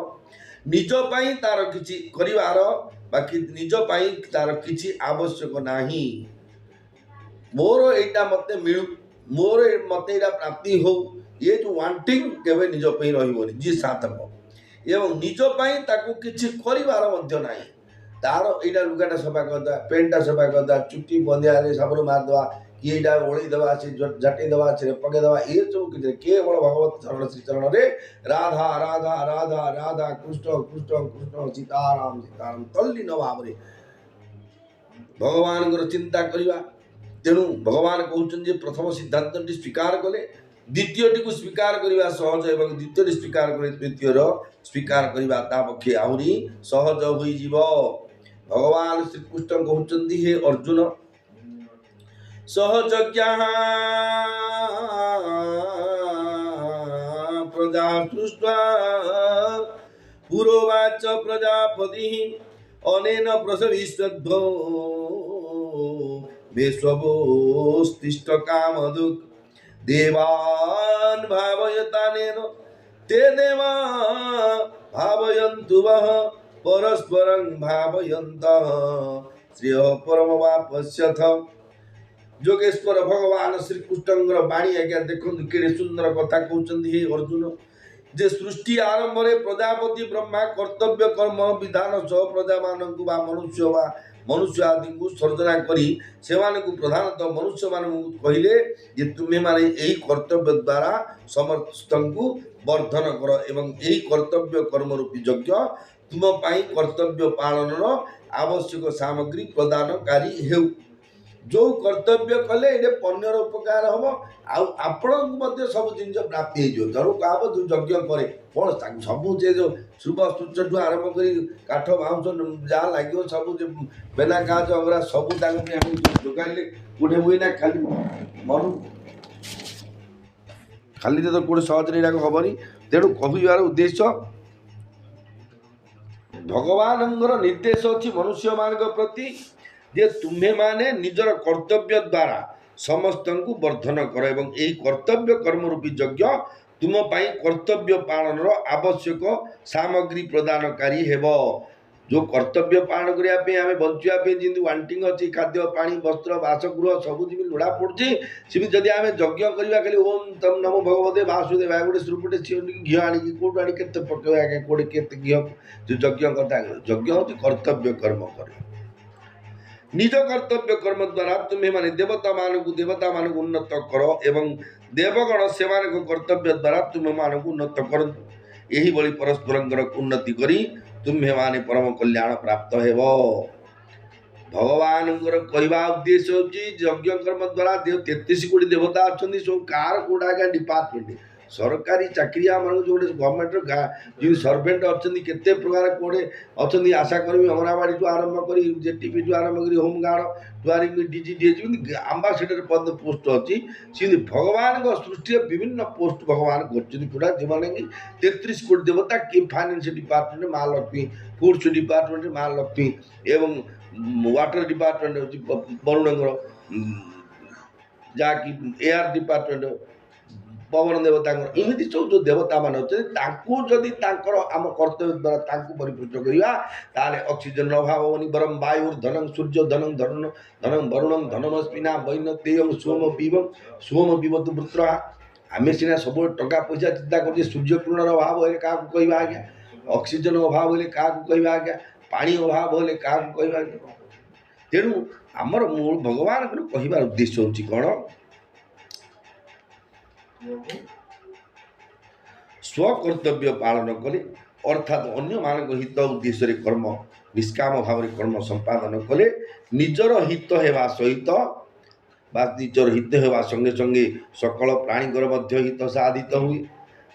ନିଜ ପାଇଁ ତାର କିଛି କରିବାର ବାକି ନିଜ ପାଇଁ ତାର କିଛି ଆବଶ୍ୟକ ନାହିଁ। ମୋର ଏଇଟା ମତେ ମିଳୁ, ମୋର ମତେ ଏଇଟା ପ୍ରାପ୍ତି ହଉ, ଏ ଯେଉଁ ୱାଣ୍ଟିଂ କେବେ ନିଜ ପାଇଁ ରହିବନି ଯିଏ ସାଧକ। ଏବଂ ନିଜ ପାଇଁ ତାକୁ କିଛି କରିବାର ମଧ୍ୟ ନାହିଁ। ତାର ଏଇଟା ଲୁଗାଟା ସଫା କରିଦେବା, ପ୍ୟାଣ୍ଟଟା ସଫା କରିଦେବା, ଚୁଟି ବନ୍ଧିଆରେ ସାବୁନ ମାରିଦେବା, କି ଏଇଟା ଓଳେଇ ଦେବା, ସେ ଝାଟି ଦେବା, ସେ ପକେଇଦେବା, ଏସବୁ କିଛି କେବଳ ଭଗବତ ଚରଣ ଶ୍ରୀଚରଣରେ ରାଧା ରାଧା ରାଧା ରାଧା କୃଷ୍ଣ କୃଷ୍ଣ କୃଷ୍ଣ ସୀତାରାମ ସୀତାରାମ ତଲ୍ଲୀନ ଭାବରେ ଭଗବାନଙ୍କର ଚିନ୍ତା କରିବା। ତେଣୁ ଭଗବାନ କହୁଛନ୍ତି ଯେ ପ୍ରଥମ ସିଦ୍ଧାନ୍ତଟି ସ୍ୱୀକାର କଲେ ଦ୍ୱିତୀୟଟିକୁ ସ୍ୱୀକାର କରିବା ସହଜ ଏବଂ ଦ୍ୱିତୀୟଟି ସ୍ୱୀକାର କଲେ ତୃତୀୟର ସ୍ୱୀକାର କରିବା ତା ପକ୍ଷେ ଆହୁରି ସହଜ ହୋଇଯିବ। ଭଗବାନ ଶ୍ରୀକୃଷ୍ଣ କହୁଛନ୍ତି ହେ ଅର୍ଜୁନ, ସହଯଜ୍ଞା ପ୍ରଜା ସୃଷ୍ଟ୍ୱା ପୁରୋବାଚ ପ୍ରଜାପତି ଅନେନ ପ୍ରସବିଷ୍ୟଦ୍ଭୋ ବେଶ୍ୱୋସ୍ତିଷ୍ଠ କାମଧୁକ୍ ଦେବାନ୍ ଭାବୟତାନେନ ते देवा भावयन्तु वः परस्परं भावयन्तः श्रेयः परमवाप्स्यथ। जोगेश्वर भगवान श्रीकृष्णଙ୍କର ବାଣୀ ଆଜ୍ଞା ଦେଖନ୍ତୁ କେଡ଼େ ସୁନ୍ଦର କଥା କହୁଛନ୍ତି। ହେ ଅର୍ଜୁନ, ଯେ ସୃଷ୍ଟି ଆରମ୍ଭରେ ପ୍ରଜାପତି ବ୍ରହ୍ମା କର୍ତ୍ତବ୍ୟ କର୍ମ ବିଧାନ ସହ ପ୍ରଜାମାନଙ୍କୁ ବା ମନୁଷ୍ୟ ଆଦିଙ୍କୁ ସର୍ଜନା କରି ସେମାନଙ୍କୁ ପ୍ରଧାନତଃ ମନୁଷ୍ୟମାନଙ୍କୁ କହିଲେ ଯେ ତୁମେମାନେ ଏହି କର୍ତ୍ତବ୍ୟ ଦ୍ୱାରା ସମସ୍ତଙ୍କୁ ବର୍ଦ୍ଧନ କର ଏବଂ ଏହି କର୍ତ୍ତବ୍ୟ କର୍ମ ରୂପୀ ଯଜ୍ଞ ତୁମ ପାଇଁ କର୍ତ୍ତବ୍ୟ ପାଳନର ଆବଶ୍ୟକ ସାମଗ୍ରୀ ପ୍ରଦାନକାରୀ ହେଉ। ଯେଉଁ କର୍ତ୍ତବ୍ୟ କଲେ ଏଇଟା ଅନ୍ୟର ଉପକାର ହେବ ଆଉ ଆପଣଙ୍କୁ ମଧ୍ୟ ସବୁ ଜିନିଷ ପ୍ରାପ୍ତି ହେଇଯିବ। ତେଣୁ କାହାବ ଯେଉଁ ଯଜ୍ଞ କରେ କ'ଣ ସବୁ ଯେ ଯେଉଁ ଶୁଭ ସୂଚଠୁ ଆରମ୍ଭ କରି କାଠ ବାଉଁଶ ଯାହା ଲାଗିବ ସବୁ ଯେ ବେନା କାଗଜ ଅଗରା ସବୁ ତାଙ୍କ ପାଇଁ ଆମେ ଯୋଗାଇଲେ କୋଉଠି ହୁଏ ନା ଖାଲିରେ ତ କୋଉଠି ସହଜରେ ଏଇଟାକୁ ହେବନି। ତେଣୁ କହିବାର ଉଦ୍ଦେଶ୍ୟ ଭଗବାନଙ୍କର ନିର୍ଦ୍ଦେଶ ଅଛି ମନୁଷ୍ୟମାନଙ୍କ ପ୍ରତି ଯେ ତୁମେମାନେ ନିଜର କର୍ତ୍ତବ୍ୟ ଦ୍ୱାରା ସମସ୍ତଙ୍କୁ ବର୍ଦ୍ଧନ କର ଏବଂ ଏହି କର୍ତ୍ତବ୍ୟ କର୍ମ ରୂପୀ ଯଜ୍ଞ ତୁମ ପାଇଁ କର୍ତ୍ତବ୍ୟ ପାଳନର ଆବଶ୍ୟକ ସାମଗ୍ରୀ ପ୍ରଦାନକାରୀ ହେବ। ଯେଉଁ କର୍ତ୍ତବ୍ୟ ପାଳନ କରିବା ପାଇଁ ଆମେ ବଞ୍ଚିବା ପାଇଁ ଯେମିତି ୱାଣ୍ଟିଂ ଅଛି, ଖାଦ୍ୟ ପାଣି ବସ୍ତ୍ର ବାସଗୃହ ସବୁ ଯେମିତି ଲୋଡ଼ା ପଡ଼ୁଛି, ସେମିତି ଯଦି ଆମେ ଯଜ୍ଞ କରିବା ଖାଲି ଓମ୍ ତମ୍ ନମୋ ଭଗବତେ ବାସୁଦେବାୟ ଗୋଟେ ସୁରୁପଟେ ଘିଅ ଆଣିକି କେଉଁଠୁ ଆଣି କେତେ ପକେଇବା ଆଜ୍ଞା କେଉଁଠି କେତେ ଘିଅ ଯେଉଁ ଯଜ୍ଞ କଥା ଯଜ୍ଞ ହେଉଛି କର୍ତ୍ତବ୍ୟ କର୍ମ କରେ। ନିଜ କର୍ତ୍ତବ୍ୟ କର୍ମ ଦ୍ୱାରା ତୁମେମାନେ ଦେବତାମାନଙ୍କୁ ଉନ୍ନତ କର ଏବଂ ଦେବଗଣ ସେମାନଙ୍କ କର୍ତ୍ତବ୍ୟ ଦ୍ୱାରା ତୁମମାନଙ୍କୁ ଉନ୍ନତ କରନ୍ତୁ। ଏହିଭଳି ପରସ୍ପରଙ୍କର ଉନ୍ନତି କରି ତୁମ୍ଭେମାନେ ପରମ କଲ୍ୟାଣ ପ୍ରାପ୍ତ ହେବ। ଭଗବାନଙ୍କର କହିବା ଉଦ୍ଦେଶ୍ୟ ହେଉଛି ଯଜ୍ଞ କର୍ମ ଦ୍ୱାରା 33 କୋଟି ଦେବତା ଅଛନ୍ତି। ସବୁ କାହାର କୋଉଟା ଆଜ୍ଞା ଡିପାର୍ଟମେଣ୍ଟ ସରକାରୀ ଚାକିରିଆ ମାନଙ୍କୁ ଯୋଉଟେ ଗଭର୍ଣ୍ଣମେଣ୍ଟର ଯେଉଁ ସର୍ଭେଣ୍ଟ ଅଛନ୍ତି କେତେ ପ୍ରକାର କୋଉଟେ ଅଛନ୍ତି ଆଶାକର୍ମୀ ଅଙ୍ଗନବାଡ଼ିଠୁ ଆରମ୍ଭ କରି ଜେଟିପିଠୁ ଆରମ୍ଭ କରି ହୋମଗାର୍ଡ଼ ଆରମ୍ଭ ଡିଜିଡିଏ ଯେମିତି ଆମ୍ବାସେଡର ପଦ ପୋଷ୍ଟ ଅଛି ସେମିତି ଭଗବାନଙ୍କ ସୃଷ୍ଟିରେ ବିଭିନ୍ନ ପୋଷ୍ଟ ଭଗବାନ କରିଛନ୍ତି ପୁରା ଯେଉଁମାନେ କି 33 କୋଟି ଦେବତା କିଏ finance department Mahalakshmi, foods department Mahalakshmi ଏବଂ ୱାଟର ଡିପାର୍ଟମେଣ୍ଟ ହେଉଛି ବରୁଣଙ୍କର, ଯାହାକି ଏୟାର ଡିପାର୍ଟମେଣ୍ଟ ପବନ ଦେବତାଙ୍କର, ଏମିତି ସବୁ ଯେଉଁ ଦେବତାମାନେ ଅଛନ୍ତି ତାଙ୍କୁ ଯଦି ତାଙ୍କର ଆମ କର୍ତ୍ତବ୍ୟ ଦ୍ୱାରା ତାଙ୍କୁ ପରିପୃଷ୍ଟ କରିବା ତାହେଲେ ଅକ୍ସିଜେନର ଅଭାବ ହେବନି। ବରଂ ବାୟୁର୍ ଧନଂ ସୂର୍ଯ୍ୟ ଧନଂ ଧନଂ ବରୁଣଂ ଧନମସ୍ମିନା ବୈନତେୟଂ ସୋମ ପିବତୁ ବୃତ୍ର। ଆମେ ସିନା ସବୁବେଳେ ଟଙ୍କା ପଇସା ଚିନ୍ତା କରୁଛେ, ସୂର୍ଯ୍ୟ କିରଣର ଅଭାବ ହେଲେ କାହାକୁ କହିବା ଆଜ୍ଞା, ଅକ୍ସିଜେନ ଅଭାବ ହେଲେ କାହାକୁ କହିବା ଆଜ୍ଞା, ପାଣି ଅଭାବ ହେଲେ କାହାକୁ କହିବା ଆଜ୍ଞା। ତେଣୁ ଆମର ମୂଳ ଭଗବାନଙ୍କର କହିବାର ଉଦ୍ଦେଶ୍ୟ ହେଉଛି କ'ଣ, ସ୍ୱକର୍ତ୍ତବ୍ୟ ପାଳନ କଲେ ଅର୍ଥାତ୍ ଅନ୍ୟମାନଙ୍କ ହିତ ଉଦ୍ଦେଶ୍ୟରେ କର୍ମ ନିଷ୍କାମ ଭାବରେ କର୍ମ ସମ୍ପାଦନ କଲେ ନିଜର ହିତ ହେବା ସହିତ ବା ନିଜର ହିତ ହେବା ସଙ୍ଗେ ସଙ୍ଗେ ସକଳ ପ୍ରାଣୀଙ୍କର ମଧ୍ୟ ହିତ ସାଧିତ ହୁଏ।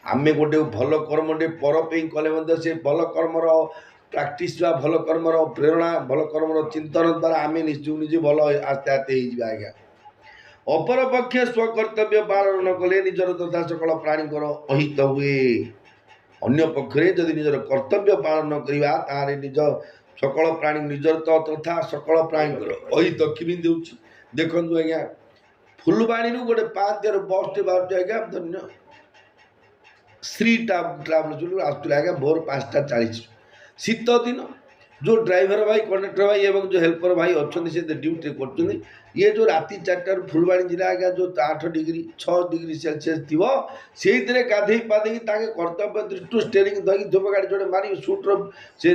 ଆମେ ଗୋଟେ ଭଲ କର୍ମଟେ ପର ପାଇଁ କଲେ ମଧ୍ୟ ସେ ଭଲ କର୍ମର ପ୍ରାକ୍ଟିସ୍ ବା ଭଲ କର୍ମର ପ୍ରେରଣା ଭଲ କର୍ମର ଚିନ୍ତନ ଦ୍ୱାରା ଆମେ ନିଜକୁ ନିଜେ ଭଲ ଆସ୍ତେ ଆସ୍ତେ ହେଇଯିବା ଆଜ୍ଞା। ଅପରପକ୍ଷେ ସ୍ୱକର୍ତ୍ତବ୍ୟ ପାଳନ ନ କଲେ ନିଜର ତଥା ସକଳ ପ୍ରାଣୀଙ୍କର ଅହିତ ହୁଏ। ଅନ୍ୟ ପକ୍ଷରେ ଯଦି ନିଜର କର୍ତ୍ତବ୍ୟ ପାଳନ କରିବା ତାହେଲେ ନିଜ ସକଳ ପ୍ରାଣୀ ନିଜର ତଥା ସକଳ ପ୍ରାଣୀଙ୍କର ଅହିତ କେମିତି ହେଉଛି ଦେଖନ୍ତୁ ଆଜ୍ଞା। ଫୁଲବାଣୀରୁ ଗୋଟେ 5 ବସ୍ଟେ ବାହାରୁଛି ଆଜ୍ଞା, ଧନ୍ୟ ଶ୍ରୀ ଟ୍ରାଭେଲ୍ସରୁ ଆସୁଥିଲେ ଆଜ୍ଞା ଭୋର 5:40 ଶୀତ ଦିନ। ଯେଉଁ ଡ୍ରାଇଭର ଭାଇ କଣ୍ଡକ୍ଟର ଭାଇ ଏବଂ ଯେଉଁ ହେଲ୍ପର ଭାଇ ଅଛନ୍ତି ସେ ଡ୍ୟୁଟି କରୁଛନ୍ତି। ଇଏ ଯେଉଁ ରାତି 4ଟାରୁ ଫୁଲବାଣୀ ଜିଲ୍ଲା ଆଜ୍ଞା ଯେଉଁ 8 ଡିଗ୍ରୀ 6 ଡିଗ୍ରୀ ସେଲସିୟସ୍ ଥିବ ସେଇଥିରେ ଗାଧେଇ ପାଧେଇକି ତାଙ୍କେ କର୍ତ୍ତବ୍ୟ ଦୃଷ୍ଟିରୁ ଷ୍ଟେରିଂ ଧରିକି ଧୂପ ଗାଡ଼ି ଯୋଡ଼େ ମାରି ସୁଟ୍ର ସେ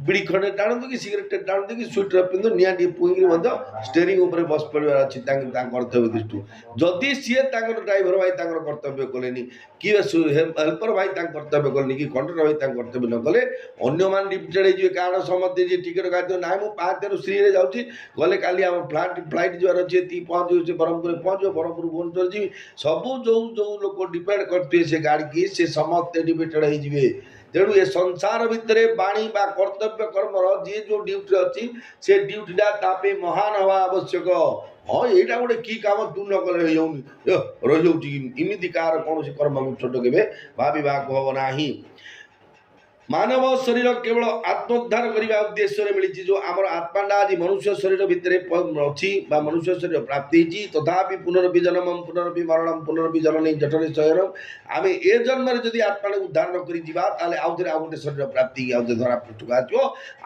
ବିଡ଼ି ଖଣ୍ଡେ ଟାଣନ୍ତୁ କି ସିଗାରେଟ୍ ଟାଣନ୍ତୁ କି ସୁଟ୍ର ପିନ୍ଧୁ ନିଆଁ ଟିକେ ପୁଇଁକି ମଧ୍ୟ ଷ୍ଟେରିଂ ଉପରେ ବସି ପଡ଼ିବାର ଅଛି ତାଙ୍କ କର୍ତ୍ତବ୍ୟ ଦୃଷ୍ଟିରୁ। ଯଦି ସିଏ ତାଙ୍କର ଡ୍ରାଇଭର ଭାଇ ତାଙ୍କର କର୍ତ୍ତବ୍ୟ କଲେନି କି ହେଲ୍ପର ଭାଇ ତାଙ୍କ କର୍ତ୍ତବ୍ୟ କଲେନି କି କଣ୍ଡକ୍ଟର ଭାଇ ତାଙ୍କ କର୍ତ୍ତବ୍ୟ ନ କଲେ ଅନ୍ୟମାନେ ଡିପିଟେଡ଼ ହେଇଯିବେ। କାରଣ ସମସ୍ତେ ଯିଏ ଟିକେଟ୍ କାଟିଥିବ ନାହିଁ ମୁଁ 5ରୁ ଶ୍ରୀରେ ଯାଉଛି ଗଲେ କାଲି ଆମ ଫ୍ଲାଇଟ୍ ଯିବାର ଅଛି ଏତିକି ପହଞ୍ଚିବ ସେ ବ୍ରହ୍ମପୁରରେ ପହଞ୍ଚିବ ବ୍ରହ୍ମପୁର ଭୁବନେଶ୍ୱର ଯିବି ସବୁ ଯେଉଁ ଲୋକ ଡିପେଣ୍ଡ କରିଥିବେ ସେ ଗାଡ଼ିକି ସେ ସମସ୍ତେ ଡିପିଟେଡ଼ ହେଇଯିବେ। ତେଣୁ ଏ ସଂସାର ଭିତରେ ବାଣୀ ବା କର୍ତ୍ତବ୍ୟ କର୍ମର ଯିଏ ଯେଉଁ ଡ୍ୟୁଟିରେ ଅଛି ସେ ଡ୍ୟୁଟିଟା ତା ପାଇଁ ମହାନ ହେବା ଆବଶ୍ୟକ। ହଁ ଏଇଟା ଗୋଟେ କି କାମ ତୁ ନ କଲେ ହେଇଯାଉନି ରହିଯାଉଛି ଏମିତି କାହାର କୌଣସି କର୍ମକୁ ଛୋଟ କେବେ ଭାବିବାକୁ ହେବ ନାହିଁ। ମାନବ ଶରୀର କେବଳ ଆତ୍ମୋଦ୍ଧାର କରିବା ଉଦ୍ଦେଶ୍ୟରେ ମିଳିଛି। ଯେଉଁ ଆମର ଆତ୍ମାଟା ଆଜି ମନୁଷ୍ୟ ଶରୀର ଭିତରେ ଅଛି ବା ମନୁଷ୍ୟ ଶରୀର ପ୍ରାପ୍ତି ହେଇଛି ତଥାପି ପୁନରପି ଜନ୍ମମ୍ ପୁନରପି ମରଣମ୍ ପୁନରପି ଜନନୀ ଜଠରେ ଶୟନମ୍। ଆମେ ଏ ଜନ୍ମରେ ଯଦି ଆତ୍ମାକୁ ଉଦ୍ଧାର ନ କରି ଯିବା ତାହେଲେ ଆଉଥରେ ଆଉ ଗୋଟେ ଶରୀର ପ୍ରାପ୍ତି ଆଉଥରେ ଧରା ପୃଷ୍ଠକୁ ଆସିବ।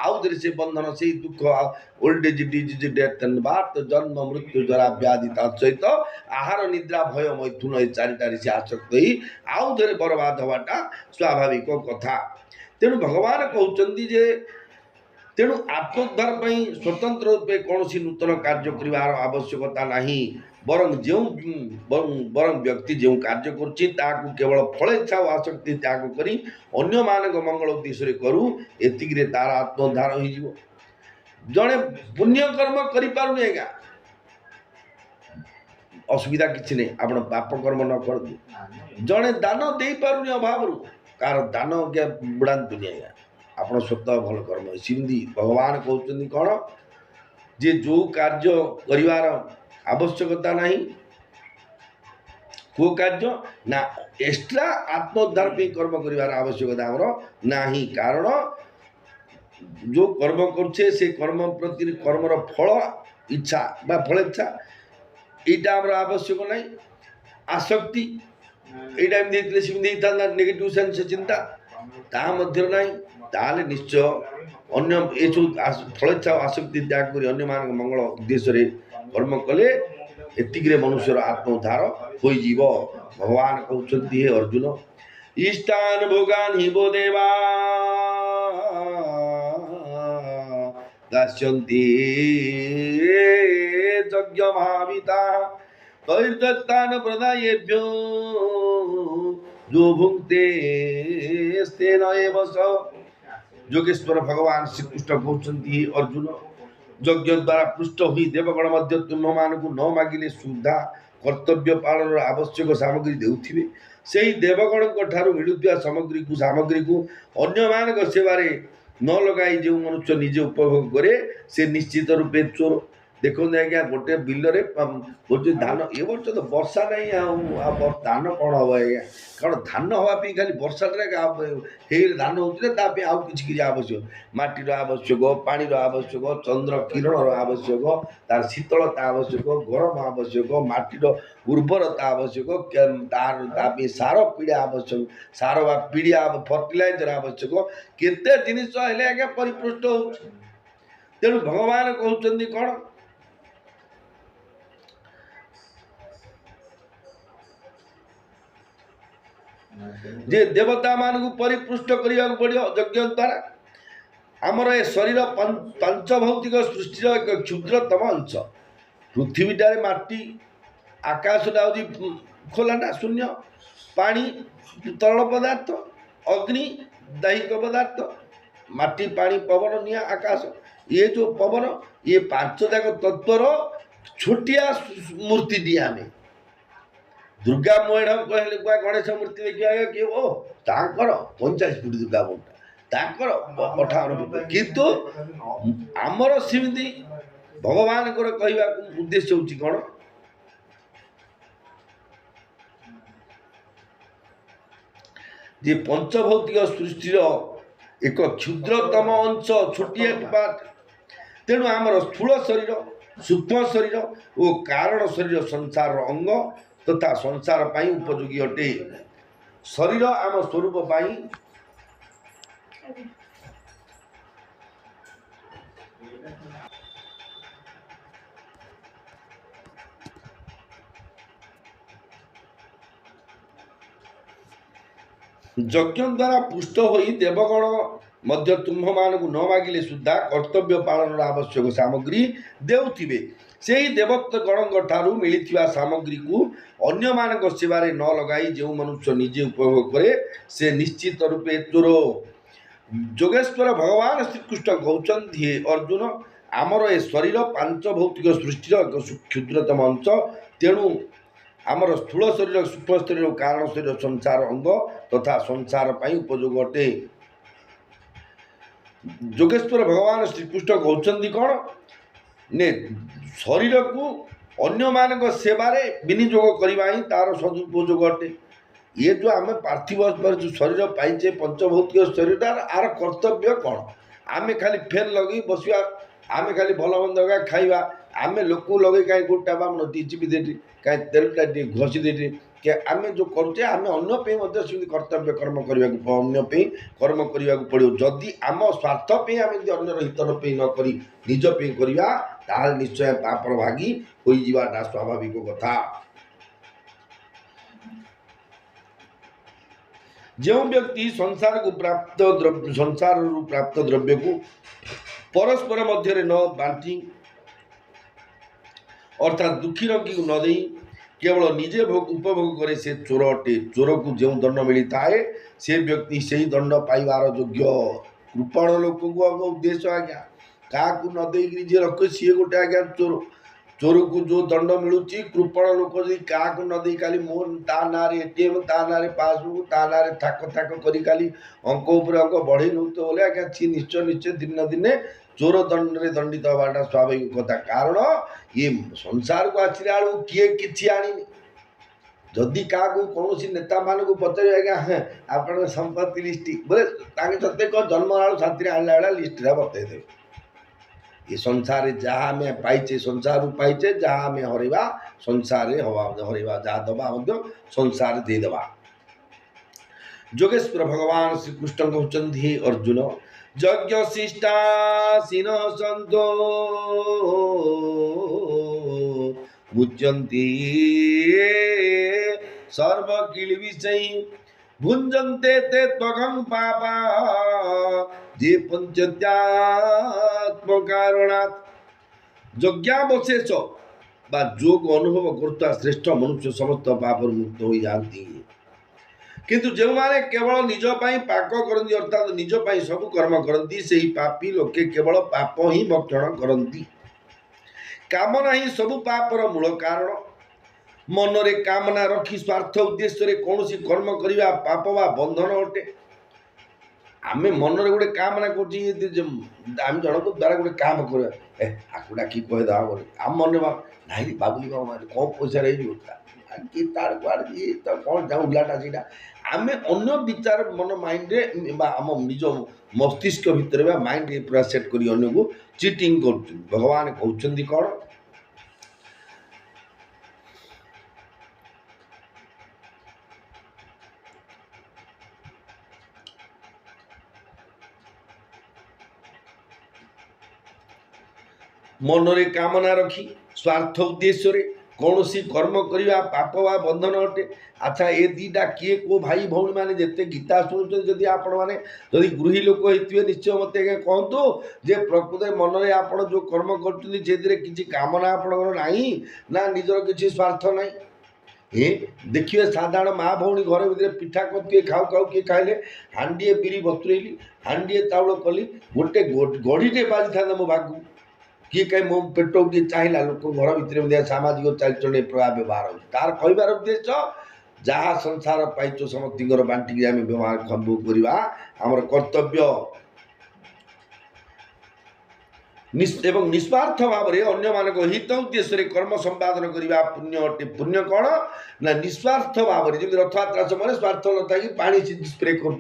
ଆଉଥରେ ସେ ବନ୍ଧନ ସେଇ ଦୁଃଖ old age disease death and birth ଜନ୍ମ ମୃତ୍ୟୁ ଦ୍ୱାରା ବ୍ୟାଧି ତା ସହିତ ଆହାର ନିଦ୍ରା ଭୟ ମୈଥୁନ ଏ ଚାରିଟାରେ ସେ ଆସକ୍ତ ହେଇ ଆଉଥରେ ବରବାଦ ହେବାଟା ସ୍ୱାଭାବିକ କଥା। ତେଣୁ ଭଗବାନ କହୁଛନ୍ତି ଯେ ତେଣୁ ଆତ୍ମୋଦ୍ଧାର ପାଇଁ ସ୍ୱତନ୍ତ୍ର ରୂପେ କୌଣସି ନୂତନ କାର୍ଯ୍ୟ କରିବାର ଆବଶ୍ୟକତା ନାହିଁ। ବରଂ ବ୍ୟକ୍ତି ଯେଉଁ କାର୍ଯ୍ୟ କରୁଛି ତାହାକୁ କେବଳ ଫଳେଚ୍ଛା ଓ ଆସକ୍ତି ତ୍ୟାଗ କରି ଅନ୍ୟମାନଙ୍କ ମଙ୍ଗଳ ଉଦ୍ଦେଶ୍ୟରେ କରୁ ଏତିକିରେ ତାର ଆତ୍ମୋଦ୍ଧାର ହେଇଯିବ। ଜଣେ ପୁଣ୍ୟକର୍ମ କରିପାରୁନି ଆଜ୍ଞା ଅସୁବିଧା କିଛି ନାହିଁ, ଆପଣ ପାପ କର୍ମ ନ କରନ୍ତୁ। ଜଣେ ଦାନ ଦେଇପାରୁନି ଅଭାବରୁ କାହାର ଦାନ ଆଜ୍ଞା ବୁଡ଼ାନ୍ତୁନି ଆଜ୍ଞା, ଆପଣ ସ୍ୱତଃ ଭଲ କର୍ମ। ସେମିତି ଭଗବାନ କହୁଛନ୍ତି କ'ଣ ଯେ ଯେଉଁ କାର୍ଯ୍ୟ କରିବାର ଆବଶ୍ୟକତା ନାହିଁ କେଉଁ କାର୍ଯ୍ୟ ନା ଏକ୍ସଟ୍ରା ଆତ୍ମୋଦ୍ଧାର ପାଇଁ କର୍ମ କରିବାର ଆବଶ୍ୟକତା ଆମର ନାହିଁ। କାରଣ ଯେଉଁ କର୍ମ କରୁଛେ ସେ କର୍ମ ପ୍ରତି କର୍ମର ଫଳ ଇଚ୍ଛା ବା ଫଳେଚ୍ଛା এইটা আমরা আবশ্যক নাই। আসক্তি এইটা এমনি ହେଇଥିଲେ ସେମିତି ହେଇଥାନ୍ତା ନେଗେଟିଭ ସେନ୍ସ ଚିନ୍ତା ତାହା ମଧ୍ୟରେ ନାହିଁ। ତାହେଲେ ନିଶ୍ଚୟ ଅନ୍ୟ ଏସବୁ ଫଳେଚ୍ଛା ଆସକ୍ତି ତ୍ୟାଗ କରି ଅନ୍ୟମାନଙ୍କ ମଙ୍ଗଳ ଉଦ୍ଦେଶ୍ୟରେ କର୍ମ କଲେ ଏତିକିରେ ମନୁଷ୍ୟର ଆତ୍ମୋଦ୍ଧାର ହୋଇଯିବ। ଭଗବାନ କହୁଛନ୍ତି ହେ ଅର୍ଜୁନ ଇଷ୍ଟାନ ଭୋଗାନ ହି ବୋ ଦେବା ଦାସ୍ୟନ୍ତି ଯଜ୍ଞ ଭାବିତା ତୈର୍ଦତ୍ତାନ ପ୍ରଦାୟେଭ୍ୟୋ जो भुंक्ते स्तेन एव स। যোগেশ্বর ভগবান শ্রীকৃষ্ণ কହୁଛନ୍ତି ଅର୍ଜୁନ ଯଜ୍ଞ ଦ୍ୱାରା ପୃଷ୍ଠ ହୋଇ ଦେବଗଣ ମଧ୍ୟ ତୁମ୍ଭମାନଙ୍କୁ ନ ମାଗିଲେ ସୁଦ୍ଧା କର୍ତ୍ତବ୍ୟ ପାଳନର ଆବଶ୍ୟକ ସାମଗ୍ରୀ ଦେଉଥିବେ। ସେହି ଦେବଗଣଙ୍କ ଠାରୁ ମିଳୁଥିବା ସାମଗ୍ରୀକୁ ଅନ୍ୟମାନଙ୍କ ସେବାରେ ନ ଲଗାଇ ଯେଉଁ ମନୁଷ୍ୟ ନିଜେ ଉପଭୋଗ କରେ ସେ ନିଶ୍ଚିତ ରୂପେ ଚୋର। ଦେଖନ୍ତୁ ଆଜ୍ଞା ଗୋଟେ ବିଲରେ ଗୋଟେ ଧାନ ଏ ବର୍ଷ ତ ବର୍ଷା ନାହିଁ ଆଉ ଧାନ କ'ଣ ହବ ଆଜ୍ଞା? କାରଣ ଧାନ ହେବା ପାଇଁ ଖାଲି ବର୍ଷାଟାରେ ହେଇଗଲେ ଧାନ ହେଉଥିଲେ ତା ପାଇଁ ଆଉ କିଛି କିଛି ଆବଶ୍ୟକ ମାଟିର ଆବଶ୍ୟକ, ପାଣିର ଆବଶ୍ୟକ, ଚନ୍ଦ୍ର କିରଣର ଆବଶ୍ୟକ, ତାର ଶୀତଳତା ଆବଶ୍ୟକ, ଗରମ ଆବଶ୍ୟକ, ମାଟିର ଉର୍ବରତା ଆବଶ୍ୟକ, ତା ପାଇଁ ସାର ପିଡ଼ିଆ ଆବଶ୍ୟକ, ସାର ବା ପିଡ଼ିଆ ଫର୍ଟିଲାଇଜର ଆବଶ୍ୟକ, କେତେ ଜିନିଷ ହେଲେ ଆଜ୍ଞା ପରିପୃଷ୍ଟ ହେଉଛି। ତେଣୁ ଭଗବାନ କହୁଛନ୍ତି କ'ଣ ଯେ ଦେବତା ମାନଙ୍କୁ ପରିପୃଷ୍ଟ କରିବାକୁ ପଡ଼ିବ ଯଜ୍ଞ ଦ୍ୱାରା। ଆମର ଏ ଶରୀର ପାଞ୍ଚ ଭୌତିକ ସୃଷ୍ଟିର ଏକ କ୍ଷୁଦ୍ରତମ ଅଂଶ। ପୃଥିବୀଟାରେ ମାଟି, ଆକାଶଟା ହେଉଛି ଖୋଲାଟା ଶୂନ୍ୟ, ପାଣି ତରଳ ପଦାର୍ଥ, ଅଗ୍ନି ଦୈହିକ ପଦାର୍ଥ, ମାଟି, ପାଣି, ପବନ, ନିଆଁ, ଆକାଶ, ଇଏ ଯେଉଁ ପବନ, ଇଏ ପାଞ୍ଚ ଯାକ ତତ୍ଵର ଛୋଟିଆ ମୂର୍ତ୍ତିଟିଏ। ଆମେ ଦୁର୍ଗା ମେଢ଼ କହିଲେ ଗଣେଶ ମୂର୍ତ୍ତି ଦେଖିବା କିଏ ଓ ତାଙ୍କର 45 ଫୁଟ ଦୁର୍ଗା ମୂର୍ତ୍ତି, ତାଙ୍କର 58 ଫୁଟ, କିନ୍ତୁ ଆମର ସେମିତି ଭଗବାନଙ୍କର କହିବାକୁ ଉଦ୍ଦେଶ୍ୟ ହେଉଛି କ'ଣ ଯେ ପଞ୍ଚଭୌତିକ ସୃଷ୍ଟିର ଏକ କ୍ଷୁଦ୍ରତମ ଅଂଶ, ଛୋଟିଆ ପାର୍ଟ। ତେଣୁ ଆମର ସ୍ଥୂଳ ଶରୀର, ସୂକ୍ଷ୍ମ ଶରୀର ଓ କାରଣ ଶରୀର ସଂସାରର ଅଙ୍ଗ ତଥା ସଂସାର ପାଇଁ ଉପଯୋଗୀ ଅଟେ। ଶରୀର ଆମ ସ୍ୱରୂପ ପାଇଁ ଯଜ୍ଞ ଦ୍ୱାରା ପୁଷ୍ଟ ହୋଇ ଦେବଗଣ ମଧ୍ୟ ତୁମ୍ଭମାନଙ୍କୁ ନ ମାଗିଲେ ସୁଦ୍ଧା କର୍ତ୍ତବ୍ୟ ପାଳନର ଆବଶ୍ୟକ ସାମଗ୍ରୀ ଦେଉଥିବେ। ସେହି ଦେବଗଣଙ୍କ ଠାରୁ ମିଳିଥିବା ସାମଗ୍ରୀକୁ ଅନ୍ୟମାନଙ୍କ ସେବାରେ ନ ଲଗାଇ ଯେଉଁ ମନୁଷ୍ୟ ନିଜେ ଉପଭୋଗ କରେ ସେ ନିଶ୍ଚିତ ରୂପେ ଚୋର। ଯୋଗେଶ୍ୱର ଭଗବାନ ଶ୍ରୀକୃଷ୍ଣ କହୁଛନ୍ତି ହେ ଅର୍ଜୁନ, ଆମର ଏ ଶରୀର ପାଞ୍ଚ ଭୌତିକ ସୃଷ୍ଟିର ଏକ କ୍ଷୁଦ୍ରତମ ଅଂଶ। ତେଣୁ ଆମର ସ୍ଥୂଳ ଶରୀର, ସୂକ୍ଷ୍ମ ଶରୀର ଓ କାରଣ ଶରୀର ସଂସାର ଅଙ୍ଗ ତଥା ସଂସାର ପାଇଁ ଉପଯୋଗ ଅଟେ। ଯୋଗେଶ୍ୱର ଭଗବାନ ଶ୍ରୀକୃଷ୍ଣ କହୁଛନ୍ତି କ'ଣ ନେ ଶରୀରକୁ ଅନ୍ୟମାନଙ୍କ ସେବାରେ ବିନିଯୋଗ କରିବା ହିଁ ତାର ସଦୁପଯୋଗ ଅଟେ। ଇଏ ଯେଉଁ ଆମେ ପାର୍ଥିବ ଶରୀର ପାଇଛେ ପଞ୍ଚଭୌତିକ ଶରୀରଟାର ଆର କର୍ତ୍ତବ୍ୟ କ'ଣ? ଆମେ ଖାଲି ଫ୍ୟାନ୍ ଲଗେଇ ବସିବା, ଆମେ ଖାଲି ଭଲ ମନ୍ଦ ଖାଇବା, ଆମେ ଲୋକକୁ ଲଗେଇ କାହିଁ ଗୋଟା ବା ଚିପି ଦେଇଠି କାହିଁ ତେଲଟା ଟିକେ ଘଷି ଦେଇଠି ଆମେ ଯେଉଁ କରୁଛେ ଆମେ ଅନ୍ୟ ପାଇଁ ମଧ୍ୟ ସେମିତି କର୍ତ୍ତବ୍ୟ କର୍ମ କରିବାକୁ ଅନ୍ୟ ପାଇଁ କର୍ମ କରିବାକୁ ପଡ଼ିବ। ଯଦି ଆମ ସ୍ୱାର୍ଥ ପାଇଁ ଆମେ ଯଦି ଅନ୍ୟର ହିତର ପାଇଁ ନ କରି ନିଜ ପାଇଁ କରିବା ତାହେଲେ ନିଶ୍ଚୟ ପାପର ଭାଗୀ ହୋଇଯିବାଟା ସ୍ୱାଭାବିକ କଥା। ଯେଉଁ ବ୍ୟକ୍ତି ସଂସାରରୁ ପ୍ରାପ୍ତ ଦ୍ରବ୍ୟକୁ ପରସ୍ପର ମଧ୍ୟରେ ନ ବାଣ୍ଟି ଅର୍ଥାତ୍ ଦୁଃଖୀ ରୋଗୀକୁ ନ ଦେଇ କେବଳ ନିଜେ ଉପଭୋଗ କରେ ସେ ଚୋର ଅଟେ। ଚୋରକୁ ଯେଉଁ ଦଣ୍ଡ ମିଳିଥାଏ ସେ ବ୍ୟକ୍ତି ସେହି ଦଣ୍ଡ ପାଇବାର ଯୋଗ୍ୟ। କୃପଣ ଲୋକକୁ ଆମ ଉଦ୍ଦେଶ୍ୟ ଆଜ୍ଞା କାହାକୁ ନ ଦେଇକିରି ଯିଏ ରଖେ ସିଏ ଗୋଟେ ଆଜ୍ଞା ଚୋର। ଚୋରକୁ ଯେଉଁ ଦଣ୍ଡ ମିଳୁଛି, କୃପଣ ଲୋକ ଯଦି କାହାକୁ ନ ଦେଇ ଖାଲି ମୋ ତା ନାଁରେ ATM, ତା ନାଁରେ ପାସବୁକ୍, ତା ନାଁରେ ଥାକ ଥାକ କରି ଖାଲି ଅଙ୍କ ଉପରେ ଅଙ୍କ ବଢ଼େଇ ନେଉଥିବ ବୋଲେ ଆଜ୍ଞା ସିଏ ନିଶ୍ଚୟ ଦିନେ ଦିନେ ଚୋର ଦଣ୍ଡରେ ଦଣ୍ଡିତ ହେବାଟା ସ୍ୱାଭାବିକ କଥା। କାରଣ ଇଏ ସଂସାରକୁ ଆସିଲା ବେଳକୁ କିଏ କିଛି ଆଣିନି। ଯଦି କାହାକୁ କୌଣସି ନେତାମାନଙ୍କୁ ପଚାରିବେ ଆଜ୍ଞା ଆପଣଙ୍କ ସମ୍ପତ୍ତି ଲିଷ୍ଟ ବୋଲେ ତାଙ୍କେ ସତେ ଜନ୍ମ ବେଳୁ ସାଥିରେ ଆଣିଲା ଭଳିଆ ଲିଷ୍ଟଟା ବତେଇଦେବେ। ଏ ସଂସାରରେ ଯାହା ଆମେ ପାଇଛେ ସଂସାରରୁ ପାଇଛେ, ଯାହା ଆମେ ହରେଇବା ସଂସାରରେ ହରେଇବା, ଯାହା ଦେବା ମଧ୍ୟ ସଂସାରରେ ଦେଇଦେବା। ଯୋଗେଶ୍ୱର ଭଗବାନ ଶ୍ରୀକୃଷ୍ଣ କହୁଛନ୍ତି ହେ ଅର୍ଜୁନ, ଯଜ୍ଞ ଶିଷ୍ଟାସୀନ ସନ୍ତୋ ମୁଚ୍ୟନ୍ତି ସର୍ବ କିଳି ବିଷୟୀ ଭୁଞ୍ଜନ୍ତେ ତେ ତ୍ୱଗଂ ପାପା ଯେ ପଞ୍ଚତ୍ୟାତ୍ମ କାରଣାତ୍। ଯଜ୍ଞାବଶେଷ ବା ଯୋଗ ଅନୁଭବ କରୁଥିବା ଶ୍ରେଷ୍ଠ ମନୁଷ୍ୟ ସମସ୍ତ ପାପରୁ ମୁକ୍ତ ହୋଇଯାଆନ୍ତି। किंतु जो माने केवल निज पाई पाक करती अर्थात निज पाई सब कर्म करती से पापी लोके केवल पाप ही भक्षण करती। कामना ही सब पापर मूल कारण। मनरे कामना रखी स्वार्थ उद्देश्य कौन कर्म करने पाप वा बंधन अटे। आम मनरे गोटे कामना करम जनक द्वारा गोटे काम कर आकू डाकी कहीदा आम मन ना बाबुली बाबा कम पैसा तो कौन जाऊँ उलाटा सीटा आम अन्य विचार मन माइंड आम निज मस्तिष्क भितर माइंड पूरा सेट कर को चिटिंग कर भगवान कहते कौन मनरे कामना रखी स्वार्थ उद्देश्य कौन सी कर्म करने पाप वा बंधन अटे। अच्छा ये दीटा किए को भाई भौणी मैंने जिते गीता शुणुच्च जदि आपण मैंने जदि गृही लोक होते निश्चय मत कहतु जे प्रकृत मन में आप जो कर्म कर कामना आपणकर ना निजर किसी स्वार्थ ना देखिए साधारण माँ भौणी घर भितर पिठा करते खाऊ खाऊ किए खाइले हांडीए बिरी बतुरेली हांडीए चाउल कली गोटे गढ़ीटे बाजी था मो भाग किए कहीं मो पेट किए चाहिए लोक घर भितर सामाजिक चालचलन प्रभाव व्यवहार हो तार कहबार उद्देश्य जहाँ संसार पाइच समस्त बांटिक आम व्यवहार करवा आमर कर्तव्य एवं निस्वार्थ भाव में अन्य मान हित उद्देश्य कर्म संपादन करने पुण्य अटे। पुण्य कौन ना निस्वार्थ भाव में जमी रथयात्रा समय स्वार्थ नथा कि पानी स्प्रे कर